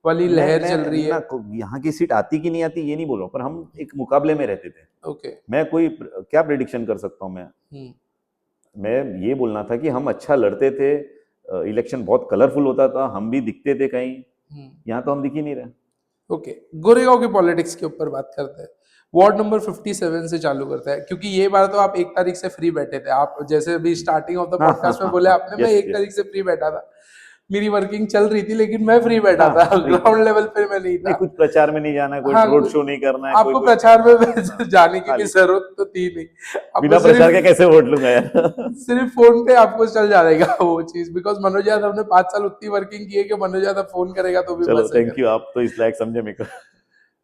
वाली लहर चल मैं रही है। ना यहाँ की सीट आती कि नहीं आती ये नहीं बोल रहा हूँ, पर हम एक मुकाबले में रहते थे। ओके। मैं कोई क्या प्रिडिक्शन कर सकता हूँ हम्म मैं ये बोलना था कि हम अच्छा लड़ते थे, इलेक्शन बहुत कलरफुल होता था, हम भी दिखते थे कहीं। हम्म। यहाँ तो हम दिख ही नहीं रहे। ओके, गोरेगांव के पॉलिटिक्स के ऊपर बात करते हैं। वार्ड नंबर 57 से चालू करते हैं, क्योंकि ये बार तो आप 1 तारीख से फ्री बैठे थे। आप जैसे भी स्टार्टिंग ऑफ द हाँ हाँ पॉडकास्ट में हाँ बोले हाँ, आपने, मैं यस 1 तारीख यस। से फ्री बैठा था। मेरी वर्किंग चल रही थी लेकिन मैं फ्री बैठा था, हाँ नहीं, ग्राउंड लेवल पे मैं नहीं नहीं था। कुछ प्रचार में नहीं जाना है, कोई हाँ, रोड शो नहीं करना है, कोई आपको कोई प्रचार में जाने की भी खाली जरूरत तो थी नहीं। आपको बिना प्रचार के सिर्फ कैसे वोट लूंगा यार? सिर्फ फोन पे आपको चल जाएगा वो चीज, बिकॉज मनोज यादव ने 5 साल उतनी वर्किंग की है कि मनोज यादव फोन करेगा तो भी चलो मैसेज थैंक यू, करेगा। आप तो इस लायक समझे मेरे को।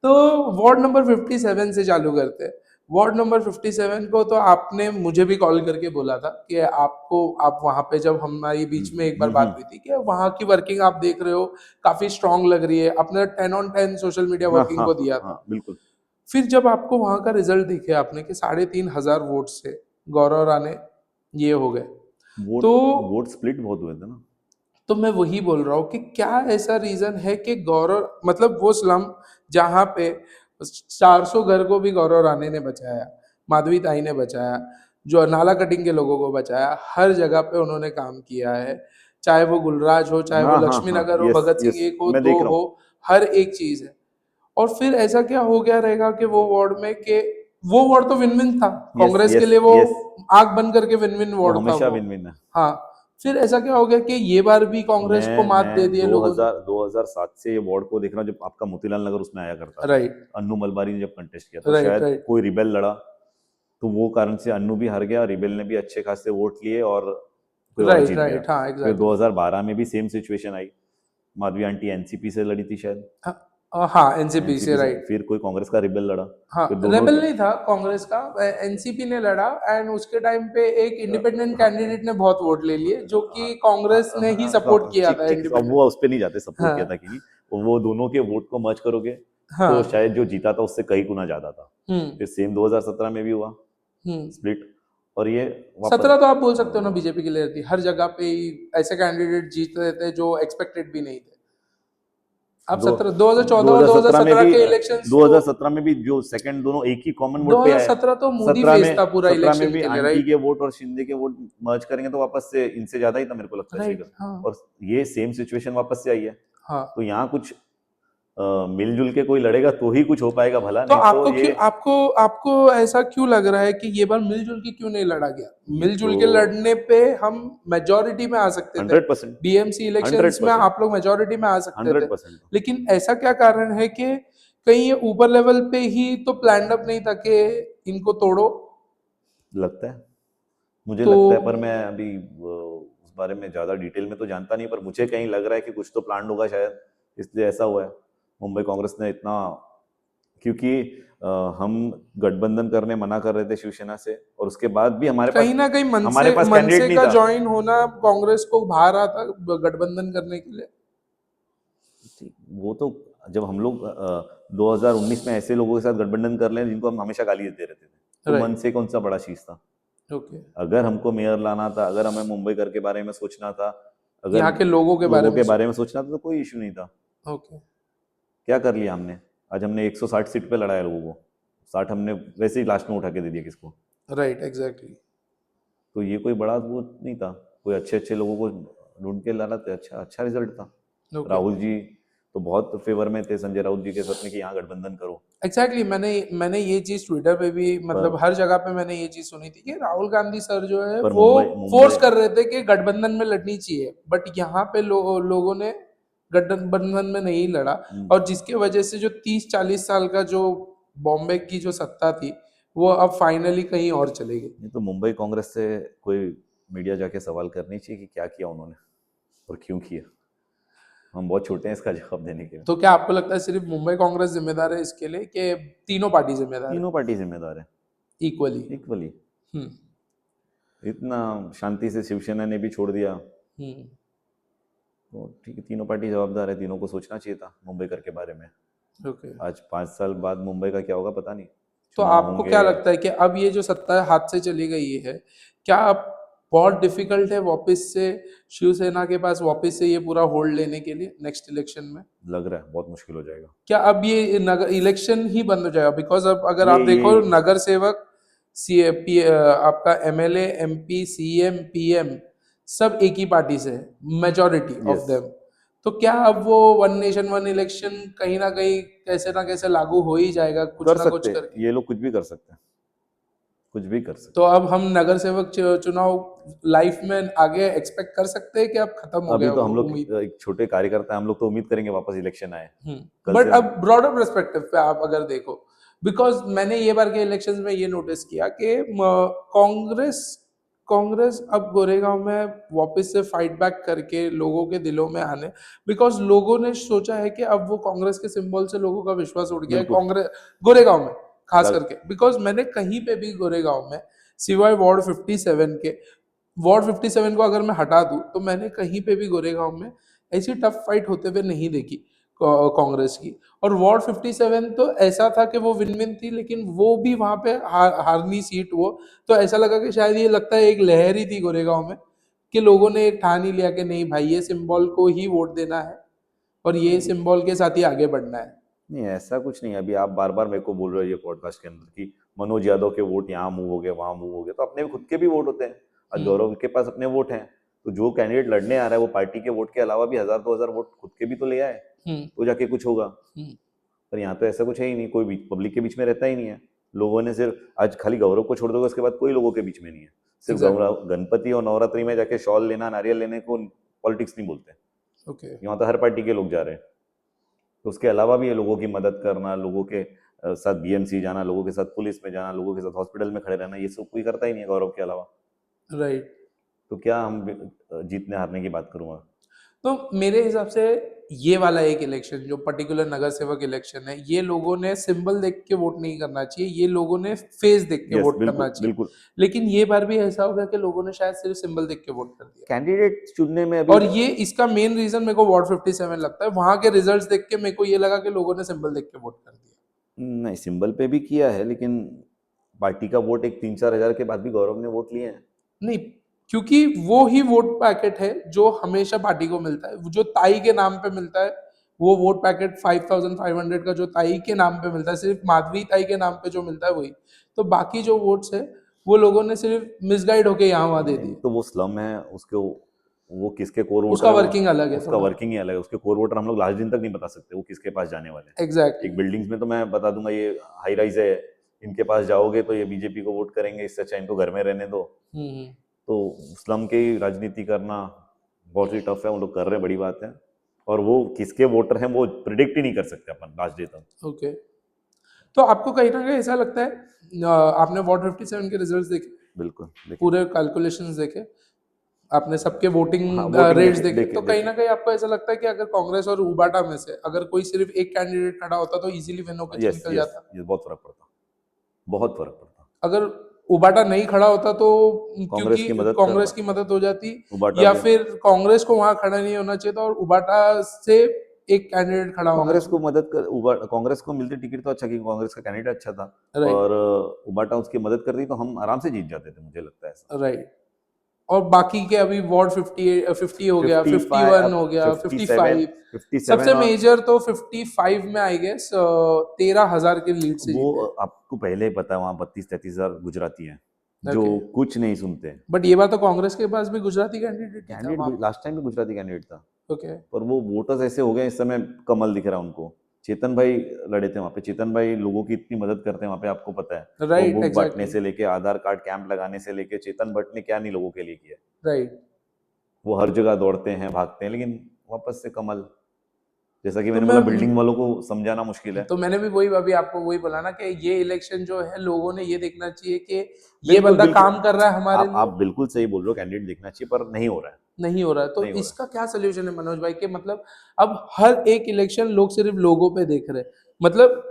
तो वार्ड नंबर 57 से चालू करते हैं। वार्ड नंबर 57 को तो आपने मुझे भी कॉल करके बोला था कि आपको, आप वहां पे जब हमारी बीच में एक बार बात हुई थी कि वहां की वर्किंग आप देख रहे हो काफी स्ट्रांग लग रही है, अपने 10 on 10 सोशल मीडिया हाँ वर्किंग हाँ को हाँ दिया हाँ था। बिल्कुल। फिर जब आपको वहां का रिजल्ट दिखे आपने कि 3,500 वोट से गौरव राणे ये हो गए, वोट तो वोट स्प्लिट बहुत हुए थे ना। मैं वही बोल रहा हूँ कि क्या ऐसा रीजन है कि गौरव, मतलब वो स्लम जहाँ पे 400 घर को भी गौरव राणे ने बचाया, माधवी ताई ने बचाया, जो नाला कटिंग के लोगों को बचाया, हर जगह पे उन्होंने काम किया है। चाहे वो गुलराज हो, चाहे वो हाँ हाँ लक्ष्मी हाँ, नगर हो, यस भगत सिंह यस, 1 हो मैं 2 देख रहा हो, हूँ। हर एक चीज है। और फिर ऐसा क्या हो गया रहेगा कि वो वार्ड में के वो वार्ड तो विन विन था यस कांग्रेस के यस लिए, वो यस, आंख बंद करके विन विन वो वार्ड था हमेशा वो। विन विन है। हाँ, फिर ऐसा क्या हो गया कि ये बार भी कांग्रेस को मात दे मैं दिए लोगों ने। 2007 से ये वार्ड को देख रहा हूँ, जब आपका मोतीलाल नगर उसमें आया करता था। राइट अन्नू मलबारी ने जब कंटेस्ट किया तो राइट शायद राइट कोई रिबेल लड़ा, तो वो कारण से अन्नू भी हार गया, रिबेल ने भी अच्छे खासे वोट लिए और कोई और राइट जीत गया। राइट। हाँ फिर एग्जैक्टली। 2012 में भी सेम सिचुएशन आई, माधवी आंटी एनसीपी से लड़ी थी शायद, हाँ एनसीपी से एनसीपी से, राइट। फिर कोई कांग्रेस का रिबेल लड़ा। हाँ, फिर दोनों रेबल के, नहीं था कांग्रेस का, एनसीपी ने लड़ा। एंड उसके टाइम पे एक इंडिपेंडेंट हाँ कैंडिडेट ने बहुत वोट ले लिए, जो कि कांग्रेस ने ही सपोर्ट किया ठीक था, ठीक, अब इंडिपेंडेंट। वो उस पर नहीं जाते सपोर्ट किया था हाँ कि नहीं, वो दोनों के वोट को मर्ज करोगे तो हाँ। शायद जो जीता था उससे कई गुना ज्यादा था। हम्म फिर सेम 2017 में भी हुआ हम्म स्प्लिट, और ये वापस 17 तो आप बोल सकते हो ना बीजेपी के लिए रहती, हर जगह पे ही ऐसे कैंडिडेट जीतते रहते हैं जो एक्सपेक्टेड भी नहीं थे। आप दो 2014 और 2017 में 2017 भी के इलेक्शंस तो 2017 में भी जो सेकंड दोनों एक ही कॉमन वोट पे आए। 2017 तो मोदी 17 फेज में था पूरा 17 में इलेक्शन भी के लिए, आंटी राइट? के वोट और शिंदे के वोट मर्ज करेंगे तो वापस से इनसे ज्यादा ही था मेरे को लगता है राइट, फिगर। हाँ और ये सेम सिचुएशन वापस से आई है। हाँ। तो यहाँ कुछ मिलजुल के कोई लड़ेगा तो ही कुछ हो पाएगा भला, तो नहीं तो आपको ये क्यों आपको आपको ऐसा क्यों लग रहा है कि ये बार मिलजुल के क्यों नहीं लड़ा गया? ये मिलजुल तो के लड़ने पे हम मेजोरिटी में आ सकते थे। 100% बीएमसी इलेक्शंस में 100% आप लोग मेजोरिटी में आ सकते थे। 100%। लेकिन ऐसा क्या कारण है कि कहीं ये ऊपर लेवल पे ही तो प्लान अप नहीं था कि इनको तोड़ो? लगता है, मुझे तो लगता है, पर मैं अभी उस बारे में ज्यादा डिटेल में तो जानता नहीं, पर मुझे कहीं लग रहा है कि कुछ तो प्लान होगा शायद, इसलिए ऐसा हुआ है। मुंबई कांग्रेस ने इतना, क्योंकि हम गठबंधन करने मना कर रहे थे शिवसेना से, और उसके बाद भी कहीं ना कहीं हमारे पास कैंडिडेट मनसे नहीं का था। ज्वाइन होना कांग्रेस को भा रहा था गठबंधन करने के लिए। ठीक, वो तो जब हम लोग 2019 में ऐसे लोगों के साथ गठबंधन कर लें जिनको हम हमेशा गाली देते रहते थे, तो मन राइट, से कौन सा बड़ा चीज था। ओके। अगर हमको मेयर लाना था, अगर हमें मुंबई कर के बारे में सोचना था, अगर यहाँ के लोगों के बारे लोगों में के बारे में सोचना था, तो कोई इश्यू नहीं था। ओके, क्या कर लिया हमने? आज हमने 160 सीट पे लड़ाया लोगों को, 60 हमने वैसे ही लास्ट में उठा के दे दिया किसको। Right, exactly. तो ये कोई बड़ा वो नहीं था, कोई अच्छे अच्छे लोगों को ढूंढ के लाना था, अच्छा अच्छा रिजल्ट था। ओके, राहुल जी तो बहुत फेवर में थे संजय राउत जी के साथ में कि यहाँ गठबंधन करो। एग्जैक्टली। मैंने ये चीज ट्विटर पे भी, मतलब पर हर जगह पे मैंने ये चीज सुनी थी कि राहुल गांधी सर जो है पर वो मुंबई फोर्स मुंबई कर रहे थे कि गठबंधन में लड़नी चाहिए, बट यहाँ पे लोगों ने गठबंधन में नहीं लड़ा। हम्म, और जिसके वजह से जो 30-40 साल का जो बॉम्बे की जो सत्ता थी वो अब फाइनली कहीं और चली गई। नहीं तो मुंबई कांग्रेस से कोई मीडिया जाके सवाल करनी चाहिए कि क्या किया उन्होंने और क्यों किया। हम बहुत छोटे हैं इसका जवाब देने के लिए। तो क्या आपको लगता है सिर्फ मुंबई कांग्रेस जिम्मेदार है इसके लिए कि तीनों पार्टी जिम्मेदार है तीनों पार्टी जिम्मेदार है इक्वली? इक्वली। हम्म इतना शांति से शिवसेना ने भी छोड़ दिया, हम्म तो ठीक है, तीनों पार्टी जवाबदार है, तीनों को सोचना चाहिए था मुंबई कर के बारे में। ओके। आज 5 साल बाद मुंबई का क्या होगा पता नहीं, तो चुनाव आपको होंगे। क्या लगता है कि अब ये जो सत्ता हाथ से चली गई है, क्या अब बहुत डिफिकल्ट है वापस से शिवसेना के पास वापस से ये पूरा होल्ड लेने के लिए नेक्स्ट इलेक्शन में? लग रहा है बहुत मुश्किल हो जाएगा। क्या अब ये नगर इलेक्शन ही बंद हो जाएगा? बिकॉज अब अगर आप ये देखो नगर सेवक, आपका एमएलए, एमपी, सीएम, पीएम सब एक ही पार्टी से है, मेजोरिटी ऑफ यस, देम। तो क्या अब वो वन नेशन वन इलेक्शन कहीं ना कैसे लागू हो ही जाएगा कुछ कर ना कुछ सकते हैं करके? ये लोग, कुछ भी कर सकते हैं, कुछ भी कर तो सकते अब हम नगर सेवक चुनाव लाइफ में आगे एक्सपेक्ट कर सकते हैं कि अब खत्म हैं। हो अभी गया तो वो हम लोग उम्मीद? एक छोटे कार्यकर्ता हैं, हम लोग तो उम्मीद करेंगे वापस इलेक्शन आए। कल बट से अब ब्रॉडर पर्सपेक्टिव पे आप अगर देखो, बिकॉज मैंने ये बार के इलेक्शंस में ये नोटिस किया कि कांग्रेस कांग्रेस अब गोरेगांव में वापस से फाइट बैक करके लोगों के दिलों में आने, बिकॉज लोगों ने सोचा है कि अब वो कांग्रेस के सिंबल से लोगों का विश्वास उठ गया है बिल्कुल कांग्रेस गोरेगांव में, खास लग करके बिकॉज मैंने कहीं पे भी गोरेगांव में सिवाय वार्ड 57 के, वार्ड 57 को अगर मैं हटा दूं तो मैंने कहीं पे भी गोरेगांव में ऐसी टफ फाइट होते हुए नहीं देखी कांग्रेस की। और वार्ड 57 तो ऐसा था कि वो विन विन थी, लेकिन वो भी वहां पे हारनी सीट वो। तो ऐसा लगा कि शायद ये लगता है एक लहर ही थी गोरेगांव में कि लोगों ने एक ठान ही लिया कि नहीं भाई ये सिंबल को ही वोट देना है और ये नहीं सिंबल के साथ ही आगे बढ़ना है। नहीं, ऐसा कुछ नहीं। अभी आप बार बार मेरे को बोल रहे हो ये पॉडकास्ट के अंदर कि मनोज यादव के वोट यहाँ मूव हो गए, वहां मूव हो गए, तो अपने खुद के भी वोट होते हैं। आज हम्म गौरव के पास अपने वोट हैं, तो जो कैंडिडेट लड़ने आ रहा है वो पार्टी के वोट के अलावा भी 1000-2000 वोट खुद के भी तो ले आए, हम्म तो जाके कुछ होगा। हम्म पर यहाँ तो ऐसा कुछ है ही नहीं, कोई पब्लिक के बीच में रहता ही नहीं है। लोगों ने सिर्फ आज खाली गौरव को छोड़ दोगे उसके बाद कोई लोगों के बीच में नहीं है। सिर्फ एग्जैक्टली। गौरव गणपति और नवरात्रि में जाके शॉल लेना, नारियल लेने को पॉलिटिक्स नहीं बोलते। ओके। यहाँ तो हर पार्टी के लोग जा रहे हैं। तो उसके अलावा भी ये लोगों की मदद करना, लोगों के साथ बीएमसी जाना, लोगों के साथ पुलिस में जाना, लोगों के साथ हॉस्पिटल में खड़े रहना, ये सब कोई करता ही नहीं है गौरव के अलावा। राइट। तो क्या हम जीतने हारने की बात करूंगा। तो मेरे हिसाब से ये वाला एक इलेक्शन जो पर्टिकुलर नगर सेवक इलेक्शन है, ये लोगों ने सिंबल देख के वोट नहीं करना चाहिए, ये लोगों ने फेस देख के यस, वोट करना बिल्कुल चाहिए। बिल्कुल। लेकिन ये बार भी ऐसा हो गया कि लोगों ने शायद सिर्फ सिंबल देख के वोट कर दिया। कैंडिडेट चुनने में अभी और ये इसका मेन रीजन मेरे को वार्ड 57 लगता है, वहां के रिजल्ट्स देख के मेरे को ये लगा कि लोगों ने सिंबल देख के वोट कर दिया। नहीं, सिंबल पे भी किया है, लेकिन पार्टी का वोट एक 3-4 हज़ार के बाद भी गौरव ने वोट लिए हैं। नहीं, क्योंकि वो ही वोट पैकेट है जो हमेशा पार्टी को मिलता है, जो ताई के नाम पे मिलता है, वो वोट पैकेट 5500 का जो ताई के नाम पे मिलता है, सिर्फ माधवी ताई के नाम पे जो मिलता है वही। तो बाकी जो वोट्स है वो लोगों ने सिर्फ मिसगाइड होके यहाँ वहाँ दे दिए। तो वो स्लम है, उसके वो किसके कोर वोटर उसका है, वर्किंग अलग है उसका थोड़ा। वर्किंग ही अलग है। उसके कोर वोटर हम लोग लास्ट दिन तक नहीं बता सकते वो किसके पास जाने वाले हैं। एग्जैक्टली। एक बिल्डिंग्स में तो मैं बता दूंगा ये हाई राइज है, इनके पास जाओगे तो ये बीजेपी को वोट करेंगे, इससे अच्छा इनको घर में रहने दो। हम्म। तो स्लम की राजनीति करना बहुत ही टफ है, वो लोग कर रहे हैं, बड़ी बात है। और वो किसके वोटर हैं वो प्रिडिक्ट ही नहीं कर सकते अपन लास्ट डे तक। ओके, तो आपको कहीं ना कहीं ऐसा लगता है, आपने वॉट 57 के रिजल्ट्स देखे, बिल्कुल देखिए। पूरे कैलकुलेशंस देखे, आपने सबके हाँ, वोटिंग वोटिंग रेट्स देखे देखे, देखे तो कहीं देखे। ना कहीं आपको ऐसा लगता है कि अगर कांग्रेस और उबाटा में से अगर कोई सिर्फ एक कैंडिडेट खड़ा होता तो इजीली विन होकर यस निकल यस, जाता? ये बहुत फर्क पड़ता, बहुत फर्क पड़ता। अगर उबाटा नहीं खड़ा होता तो, कांग्रेस क्योंकि की मदद कांग्रेस कर, की मदद हो जाती, उबाटा या भी। फिर कांग्रेस को वहां खड़ा नहीं होना चाहिए था और उबाटा से एक कैंडिडेट खड़ा होना कांग्रेस को चाहिए? मदद कर, कांग्रेस को मिलती टिकट तो अच्छा, क्योंकि कांग्रेस का कैंडिडेट अच्छा था। राइट। और उबाटा उसकी मदद करती तो हम आराम से जीत जाते थे, मुझे लगता है ऐसा। राइट। और बाकी के अभी वार्ड 50 हो गया, 55, 51 अब हो गया, 57, 55। 57 सबसे और मेजर तो 55 में आई गेस 13,000 के लीड से वो जीते। आपको पहले ही पता है वहाँ 32-33 हज़ार गुजराती हैं जो ओके, कुछ नहीं सुनते। बट ये बात तो कांग्रेस के पास भी गुजराती कैंडिडेट ही था कैंडिडेट वहां भी लास्ट टाइम भी गुजराती कैंडिडेट था, पे। ओके। पर वो वोटर्स ऐसे हो गए इस समय कमल दिख रहा है उनको। चेतन भाई लड़े थे वहाँ पे, चेतन भाई लोगों की इतनी मदद करते हैं वहाँ पे, आपको पता है। वो राइट, बुक बांटने एग्जैक्टली। से लेके आधार कार्ड कैंप लगाने से लेके, चेतन भट्ट ने क्या नहीं लोगों के लिए किया है। राइट। वो हर जगह दौड़ते हैं, भागते हैं, लेकिन वापस से कमल। जैसा कि तो मैंने मैं बोला, बिल्डिंग वालों को समझाना मुश्किल है। तो मैंने भी वही अभी आपको वही बोला ना कि ये इलेक्शन जो है लोगों ने ये देखना चाहिए कि ये बिल्कुल बंदा बिल्कुल, काम कर रहा है हमारे आप लिए। बिल्कुल सही बोल रहे हो, कैंडिडेट देखना चाहिए, पर नहीं हो रहा है। नहीं हो रहा है, तो नहीं हो रहा इसका क्या सोल्यूशन है मनोज भाई? के मतलब अब हर एक इलेक्शन लोग सिर्फ लोगों पे देख रहे हैं, मतलब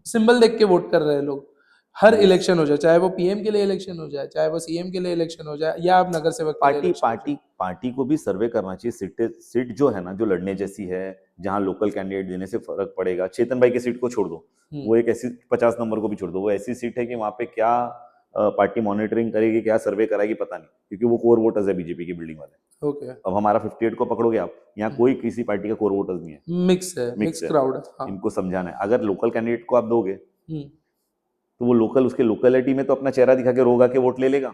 सिंबल देख के वोट कर रहे हैं लोग। हर है। यस। इलेक्शन हो जाए, चाहे वो पीएम के लिए इलेक्शन हो जाए, चाहे वो सीएम के लिए इलेक्शन हो जाए, या अब नगर सेवक के लिए पार्टी इलेक्शन हो जाए। पार्टी पार्टी को भी सर्वे करना चाहिए, सीट जो है ना, जो लड़ने जैसी है, जहां लोकल कैंडिडेट देने से फर्क पड़ेगा। चेतन भाई की सीट को छोड़ दो, हम्म। वो एक ऐसी 50 नंबर को भी छोड़ दो, वो ऐसी सीट है कि वहां पे क्या पार्टी मॉनिटरिंग करेगी, क्या सर्वे कराएगी, पता नहीं, क्योंकि वो कोर वोटर्स है बीजेपी की बिल्डिंग वाले। ओके। अब हमारा 58 को पकड़ोगे आप, यहाँ कोई किसी पार्टी का कोर वोटर्स नहीं है, मिक्स है, मिक्स मिक्स है। क्राउड है, हाँ। इनको समझाना है, अगर लोकल कैंडिडेट को आप दोगे हम्म। तो वो लोकल, उसके लोकेलिटी में तो अपना चेहरा दिखा के रोगा के वोट ले लेगा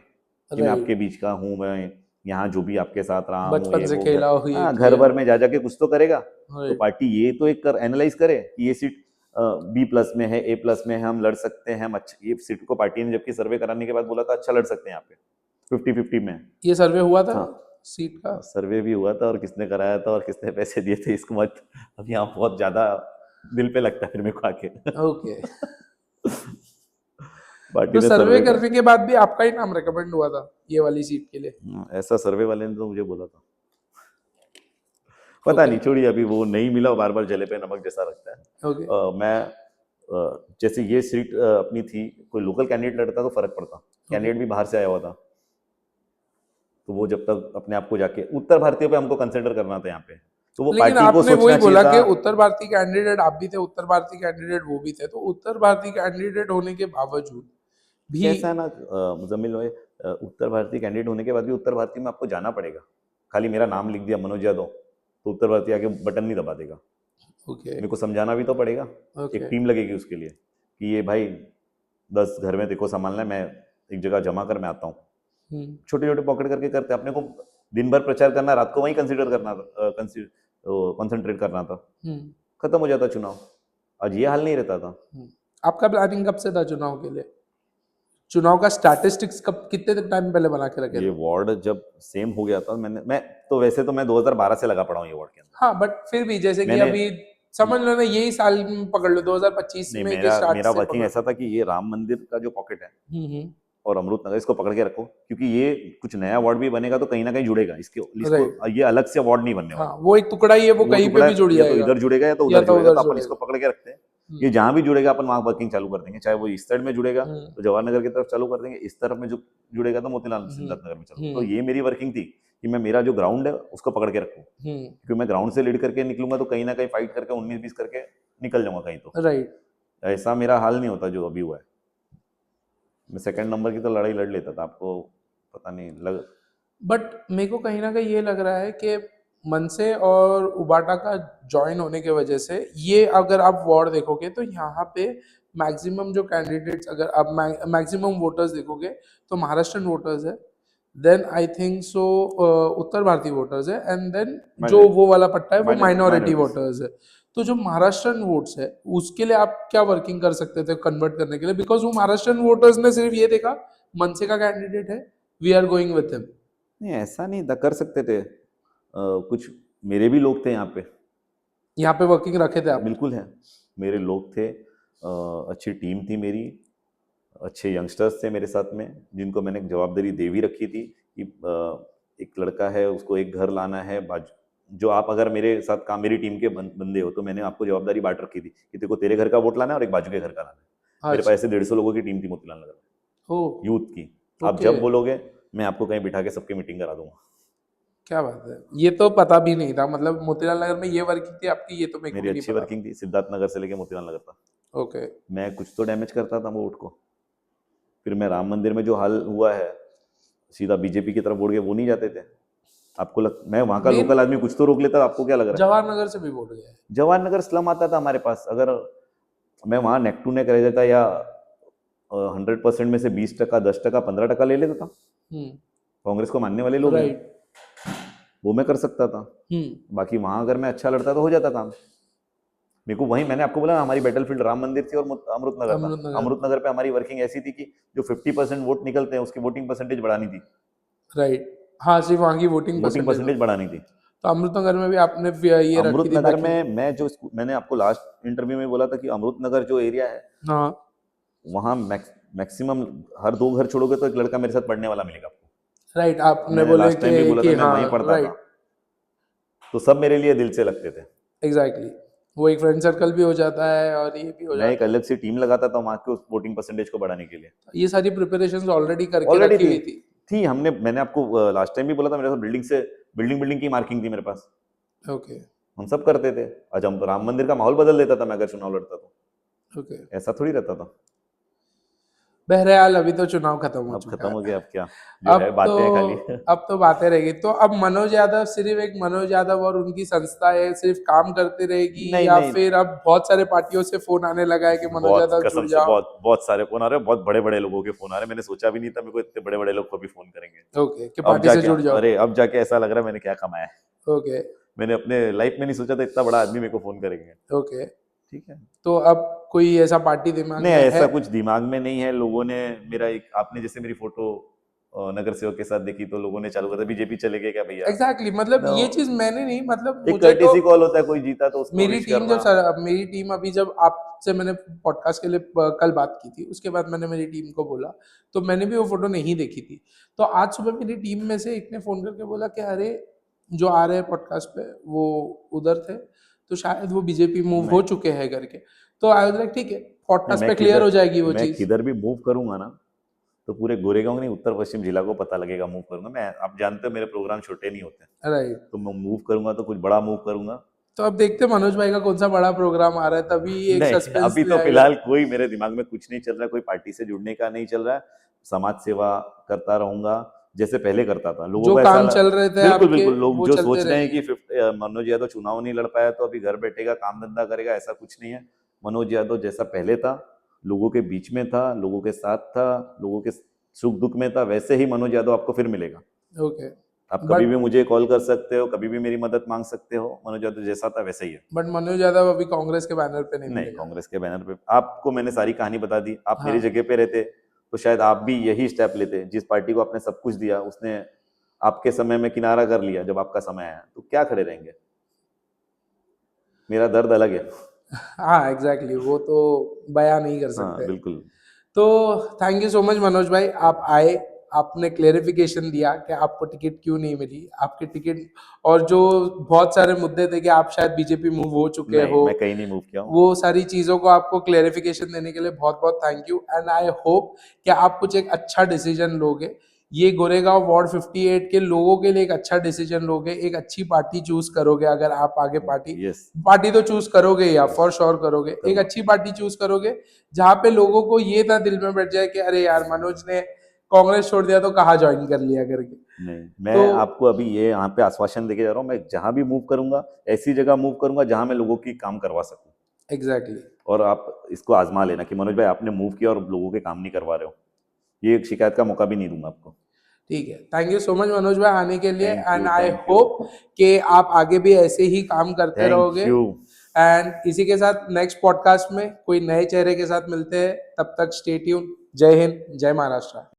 कि मैं आपके राइट। बीच का हूँ, मैं यहाँ जो भी आपके साथ रहा हूँ, बचपन ये से वो घर, खेला हो, ये हाँ, घर किया भर हो। में जा जाके कुछ तो करेगा। तो राइट। पार्टी ये तो एक कर एनालाइज करे कि ये सीट B+ में है, A+ में है, हम लड़ सकते हैं, हम अच्छा, ये सीट को पार्टी ने जबकि सर्वे कराने के बाद बोला था अच्छा लड़ सकते हैं यहाँ पे 50-50 में। ये सर्वे हुआ था हाँ, सीट का? सर्वे भी हुआ था, और किसने कराया था और किसने पैसे दिए थे इसको मत, अब यहाँ बहुत ज्यादा दिल पे लगता है फिर मेरे को आके। ओके। पार्टी तो ने सर्वे सर्वे का, करने के बाद भी आपका ही नाम रिकमेंड हुआ था ये वाली सीट के लिए? ऐसा सर्वे वाले ने तो मुझे बोला था। पता ओके। नहीं, छोड़िए, अभी वो नहीं मिला, बार बार जले पे नमक जैसा लगता है। ओके। मैं जैसे ये सीट अपनी थी, कोई लोकल कैंडिडेट लड़ता तो फर्क पड़ता, ओके। कैंडिडेट भी बाहर से आया हुआ था, तो वो जब तक अपने आप को जाके उत्तर भारतीय पे हमको कंसिडर करना था यहाँ पे, तो वो लेकिन पार्टी को आपने वही सोचना चाहिए बोला था। कि उत्तर भारतीय कैंडिडेट आप भी थे, उत्तर भारतीय कैंडिडेट वो भी थे, तो उत्तर भारतीय कैंडिडेट होने के बावजूद भी। कैसा है ना मुजम्मिल भाई, उत्तर भारतीय कैंडिडेट होने के बाद भी उत्तर भारतीय में आपको जाना पड़ेगा। खाली मेरा नाम लिख दिया मनोज यादव तो उत्तर भारतीय आके बटन नहीं दबा देगा, ओके। मेरे को समझाना भी तो पड़ेगा। एक ओके। टीम लगेगी उसके लिए कि ये भाई 10 घर में देखो संभालना है, मैं एक जगह जमा कर मैं आता हूँ। हम्म। छोटे छोटे पॉकेट करके करते, अपने को दिन भर प्रचार करना, रात को वहीं कंसिडर करना था, कंसंट्रेट करना था, हम्म। खत्म हो जाता चुनाव। आज ये हाल नहीं रहता था। आपका प्लानिंग कब से था चुनाव के लिए? चुनाव का स्टैटिस्टिक्स कब, कितने तक टाइम पहले बना के रखे ये थे? वार्ड जब सेम हो गया था, मैं तो वैसे तो मैं 2012 से लगा पड़ा हूँ ये वार्ड के अंदर। हाँ, बट फिर भी जैसे कि मैंने अभी समझ लो ना, यही साल में पकड़ लो, 2025 नहीं, में के मेरा स्टार्ट मेरा से वर्किंग पकड़ ऐसा लो। था कि ये राम मंदिर का जो पॉकेट है हम्म। और अमृत नगर, इसको पकड़ के रखो, क्योंकि ये कुछ नया वार्ड भी बनेगा तो कहीं ना कहीं जुड़ेगा, इसको इसको राइट। ये अलग से वार्ड नहीं बनने हाँ, वाला। वो एक टुकड़ा ही है, वो वो कहीं पे टुकड़ा भी जुड़ या तो जाएगा, इधर जुड़ेगा या तो या उधर तो जुड़ेगा, उधर तो अपन इसको जुड़ेगा। पकड़ के रखते हैं। ये हम्म। जहां भी जुड़ेगा अपन वहां वर्किंग चालू कर देंगे, चाहे वो इस साइड में जुड़ेगा हम्म। तो जवाहर नगर की तरफ चालू कर देंगे, इस तरफ में जो जुड़ेगा तो मोतीलाल हम्म। सिद्धार्थ नगर में चालू। तो हम्म। ये मेरी वर्किंग थी कि मैं मेरा जो ग्राउंड है उसको पकड़ के रखूं, हम्म। क्योंकि मैं ग्राउंड से लीड करके निकलूंगा तो कहीं ना कहीं फाइट करके 19-20 करके निकल जाऊंगा कहीं, तो राइट। ऐसा मेरा हाल नहीं होता जो अभी हुआ है। मैं सेकंड नंबर की तो लड़ाई लड़ लेता था, आपको पता नहीं लग। बट मेरे को कहीं ना कहीं ये लग रहा है कि मनसे और उबाटा का जॉइन होने की वजह से ये, अगर आप वॉर देखोगे तो यहाँ पे मैक्सिमम जो कैंडिडेट्स, अगर आप मैक्सिमम वोटर्स देखोगे तो महाराष्ट्रन वोटर्स है, देन आई थिंक सो उत्तर भारतीय वोटर्स है, एंड देन जो वो वाला पट्टा है वो माइनॉरिटी माइनॉरिटीज। वोटर्स है। तो जो महाराष्ट्रन वोट्स है उसके लिए आप क्या वर्किंग कर सकते थे कन्वर्ट करने के लिए, बिकॉज वो महाराष्ट्रन वोटर्स ने सिर्फ ये देखा मनसे का कैंडिडेट है, we are going with him. नहीं ऐसा नहीं था, कर सकते थे। कुछ मेरे भी लोग थे यहाँ पे। यहाँ पे वर्किंग रखे थे आप? बिल्कुल है, मेरे लोग थे, अच्छी टीम थी मेरी, अच्छे यंगस्टर्स थे मेरे साथ में, जिनको मैंने जवाबदारी दे भी रखी थी कि एक लड़का है उसको एक घर लाना है, जो आप अगर मेरे साथ काम, मेरी टीम के बंदे हो तो मैंने आपको जवाबदारी बांट रखी थी कि तेरे को तेरे घर का वोट लाना है और एक बाजू के घर का लाना है। मेरे अच्छा। पास ऐसे 150 लोगों की टीम थी मोतीलाल नगर में, ओ, यूथ की। आप ओके, जब बोलोगे मैं आपको कहीं बिठा के सबकी मीटिंग करा दूंगा। क्या बात है, ये तो पता भी नहीं था, मतलब मोतीलाल नगर में ये वर्किंग थी आपकी, ये तो मेरे को मेरी भी नहीं अच्छी पता वर्किंग थी, सिद्धार्थ नगर से लेके मोतीलाल नगर तक। था। ओके। मैं कुछ तो डैमेज करता था वोट को। फिर मैं राम मंदिर में जो हाल हुआ है, सीधा बीजेपी की तरफ वोट गए, वो नहीं जाते थे। मैं वहां का मेन लोकल आदमी कुछ तो रोक लेता, आपको क्या लग रहा है? जवाहर नगर से भी वोट गया है। जवाहर नगर स्लम आता था हमारे पास, अगर मैं वहां नेक टू नेक रह जाता या 100% में से 20%, 10%, 15% ले लेता था, हम्म। कांग्रेस को मानने वाले लोग हैं, राइट। वो मैं कर सकता था। बाकी वहां अगर मैं अच्छा लड़ता तो हो जाता काम। मेरे को वहीं, मैंने आपको बोला हमारी बैटलफील्ड राम मंदिर थी और अमृत नगर था। अमृत नगर। अमृत नगर पे हमारी वर्किंग ऐसी थी कि जो 50% वोट निकलते हैं उसकी वोटिंग परसेंटेज बढ़ानी थी, राइट। हाँ, सिर्फ वहाँ की वोटिंग वोटिंग परसेंटेज हो। परसेंटेज बढ़ानी थी। तो अमृत नगर में भी आपने ये अमृत रखी थी नगर बैकिंग? में मैं मैंने आपको लास्ट इंटरव्यू में बोला था कि अमृत नगर जो एरिया है, हाँ। वहाँ मैक्सिमम हर 2 घर छोड़ोगे तो एक लड़का मेरे साथ पढ़ने वाला मिलेगा आपको। राइट, आपने मैंने बोले लास्ट टाइम भी बोला कि था, मैं हाँ, वहीं पढ़ता था, राइट, तो सब मेरे लिए दिल से लगते थे। एग्जैक्टली। वो एक फ्रेंड सर्कल भी हो जाता है और ये भी हो मैं एक जाता है। अलग से टीम लगाता था वहाँ के उस वोटिंग परसेंटेज को बढ़ाने के लिए। ये सारी प्रिपरेशंस ऑलरेडी करके ऑलरेडी रखी थी हुई थी। थी हमने, मैंने आपको लास्ट टाइम भी बोला था, मेरे पास बिल्डिंग बिल्डिंग की मार्किंग थी मेरे पास, ओके। हम सब करते थे। आज हम राम मंदिर का माहौल बदल देता था मैं अगर चुनाव लड़ता तो, ओके। ऐसा थोड़ी रहता था। बहरहाल अभी तो चुनाव खत्म हो अब चुका खत्म हो है। गया, अब क्या जो अब है तो बातें हैं खाली। अब तो बातें रहेगी, तो अब मनोज यादव सिर्फ एक मनोज यादव और उनकी संस्था है, सिर्फ काम करती रहेगी, नहीं या नहीं, फिर अब बहुत सारे पार्टियों से फोन आने लगा है कि मनोज बहुत यादव कसम जुड़ से जाओ? बहुत बहुत सारे फोन आ रहे हैं, बहुत बड़े बड़े लोगों के फोन आ रहे हैं। मैंने सोचा भी नहीं था मेरे को इतने बड़े बड़े लोग कभी फोन करेंगे। ओके, कि अब पार्टी से जाके, जुड़ जाओ। अरे अब जाके ऐसा लग रहा है मैंने क्या कमाया है। ओके। मैंने अपने लाइफ में नहीं सोचा था इतना बड़ा आदमी मेरे को फोन करेंगे। ओके। ठीक है। तो अब कोई ऐसा पार्टी दिमाग नहीं में है? ऐसा कुछ दिमाग में नहीं है। लोगों ने मेरा एक, आपने जैसे मेरी फोटो नगर सेवक के साथ देखी तो लोगों ने चालू कर दिया बीजेपी चले गए क्या भैया। एग्जैक्टली exactly, मतलब नो, ये चीज मैंने नहीं, मतलब एक मुझे तो कर्टेसी कॉल होता है, कोई जीता तो उसको मेरी विश टीम करना। जब सर, मेरी टीम अभी जब आपसे मैंने पॉडकास्ट के लिए कल बात की थी, उसके बाद मैंने मेरी टीम को बोला, तो मैंने भी वो फोटो नहीं देखी थी। तो आज सुबह मेरी टीम में से एक ने फोन करके बोला कि अरे जो आ रहे हैं पॉडकास्ट पे वो उधर थे, तो शायद वो बीजेपी मूव हो नहीं चुके हैं करके। तो आई वाज लाइक ठीक है, नहीं, पॉडकास्ट पे क्लियर हो जाएगी वो मैं चीज। किधर भी मूव करूंगा ना तो पूरे गोरेगांव नहीं, उत्तर पश्चिम जिला को पता लगेगा मूव करूंगा मैं। आप जानते हो मेरे प्रोग्राम छोटे नहीं होते, राइट। तो मैं मूव करूंगा तो कुछ बड़ा मूव करूंगा। तो अब देखते हैं मनोज भाई का कौन सा बड़ा प्रोग्राम आ रहा है, तभी एक नहीं सस्पेंस अभी ले तो आएगा। फिलहाल कोई मेरे दिमाग में कुछ नहीं चल रहा, कोई पार्टी से जुड़ने का नहीं चल रहा है। समाज सेवा करता रहूंगा जैसे पहले करता था। लोगों जो को ऐसा काम चल रहे थे बिल्कुल आपके, बिल्कुल, लोग वो जो चलते सोच रहे हैं रहेंगे। कि मनोज यादव चुनाव नहीं लड़ पाया तो अभी घर बैठेगा काम धंधा करेगा, ऐसा कुछ नहीं है। मनोज यादव जैसा पहले था, लोगों के बीच में था, लोगों के साथ था, लोगों के सुख दुख में था, वैसे ही मनोज यादव आपको फिर मिलेगा। ओके। आप कभी बट भी मुझे कॉल कर सकते हो, कभी भी मेरी मदद मांग सकते हो। मनोज यादव जैसा था वैसे ही है। बट मनोज यादव अभी कांग्रेस के बैनर पे नहीं नहीं, मिलेगा। कांग्रेस के बैनर पे आपको मैंने सारी कहानी बता दी। आप मेरी हाँ, जगह पे रहते तो शायद आप भी यही स्टेप लेते। जिस पार्टी को आपने सब कुछ दिया उसने आपके समय में किनारा कर लिया, जब आपका समय आया तो क्या खड़े रहेंगे? मेरा दर्द अलग है। हाँ, एग्जैक्टली exactly, वो तो बयां नहीं कर हाँ सकते। बिल्कुल। तो thank you so much Manoj भाई, आप आए, आपने क्लेरिफिकेशन दिया कि आपको टिकट क्यों नहीं मिली, आपकी टिकट, और जो बहुत सारे मुद्दे थे कि आप शायद बीजेपी मूव हो चुके नहीं हो, मैं कहीं नहीं मूव किया हूँ। वो सारी चीज़ों को आपको क्लेरिफिकेशन देने के लिए बहुत बहुत thank you, and I hope कि आप कुछ एक अच्छा डिसीजन लोगे ये गोरेगांव वार्ड 58 के लोगों के लिए एक अच्छा डिसीजन लोगे, एक अच्छी पार्टी चूज करोगे। अगर आप आगे पार्टी यस पार्टी तो चूज करोगे ही, आप फॉर श्योर करोगे, एक करूँगा। अच्छी पार्टी चूज करोगे जहां पे लोगों को ये ना दिल में बैठ जाए कि अरे यार मनोज ने कांग्रेस छोड़ दिया तो कहाँ ज्वाइन कर लिया करके। नहीं, मैं तो आपको अभी ये यहाँ पे आश्वासन देके जा रहा हूँ, मैं जहाँ भी मूव करूंगा ऐसी जगह मूव करूंगा जहाँ मैं लोगों की काम करवा सकूं। एग्जैक्टली। और आप इसको आजमा लेना कि मनोज भाई आपने मूव किया और लोगों के काम नहीं करवा रहे हो, ये एक शिकायत का मौका भी नहीं दूंगा आपको। ठीक है, thank you so much Manoj भाई आने के लिए, and I thank you hope कि आप आगे भी ऐसे ही काम करते थैंक रहोगे। यू। एंड इसी के साथ नेक्स्ट पॉडकास्ट में कोई नए चेहरे के साथ मिलते हैं, तब तक स्टे ट्यून। जय हिंद, जय महाराष्ट्र।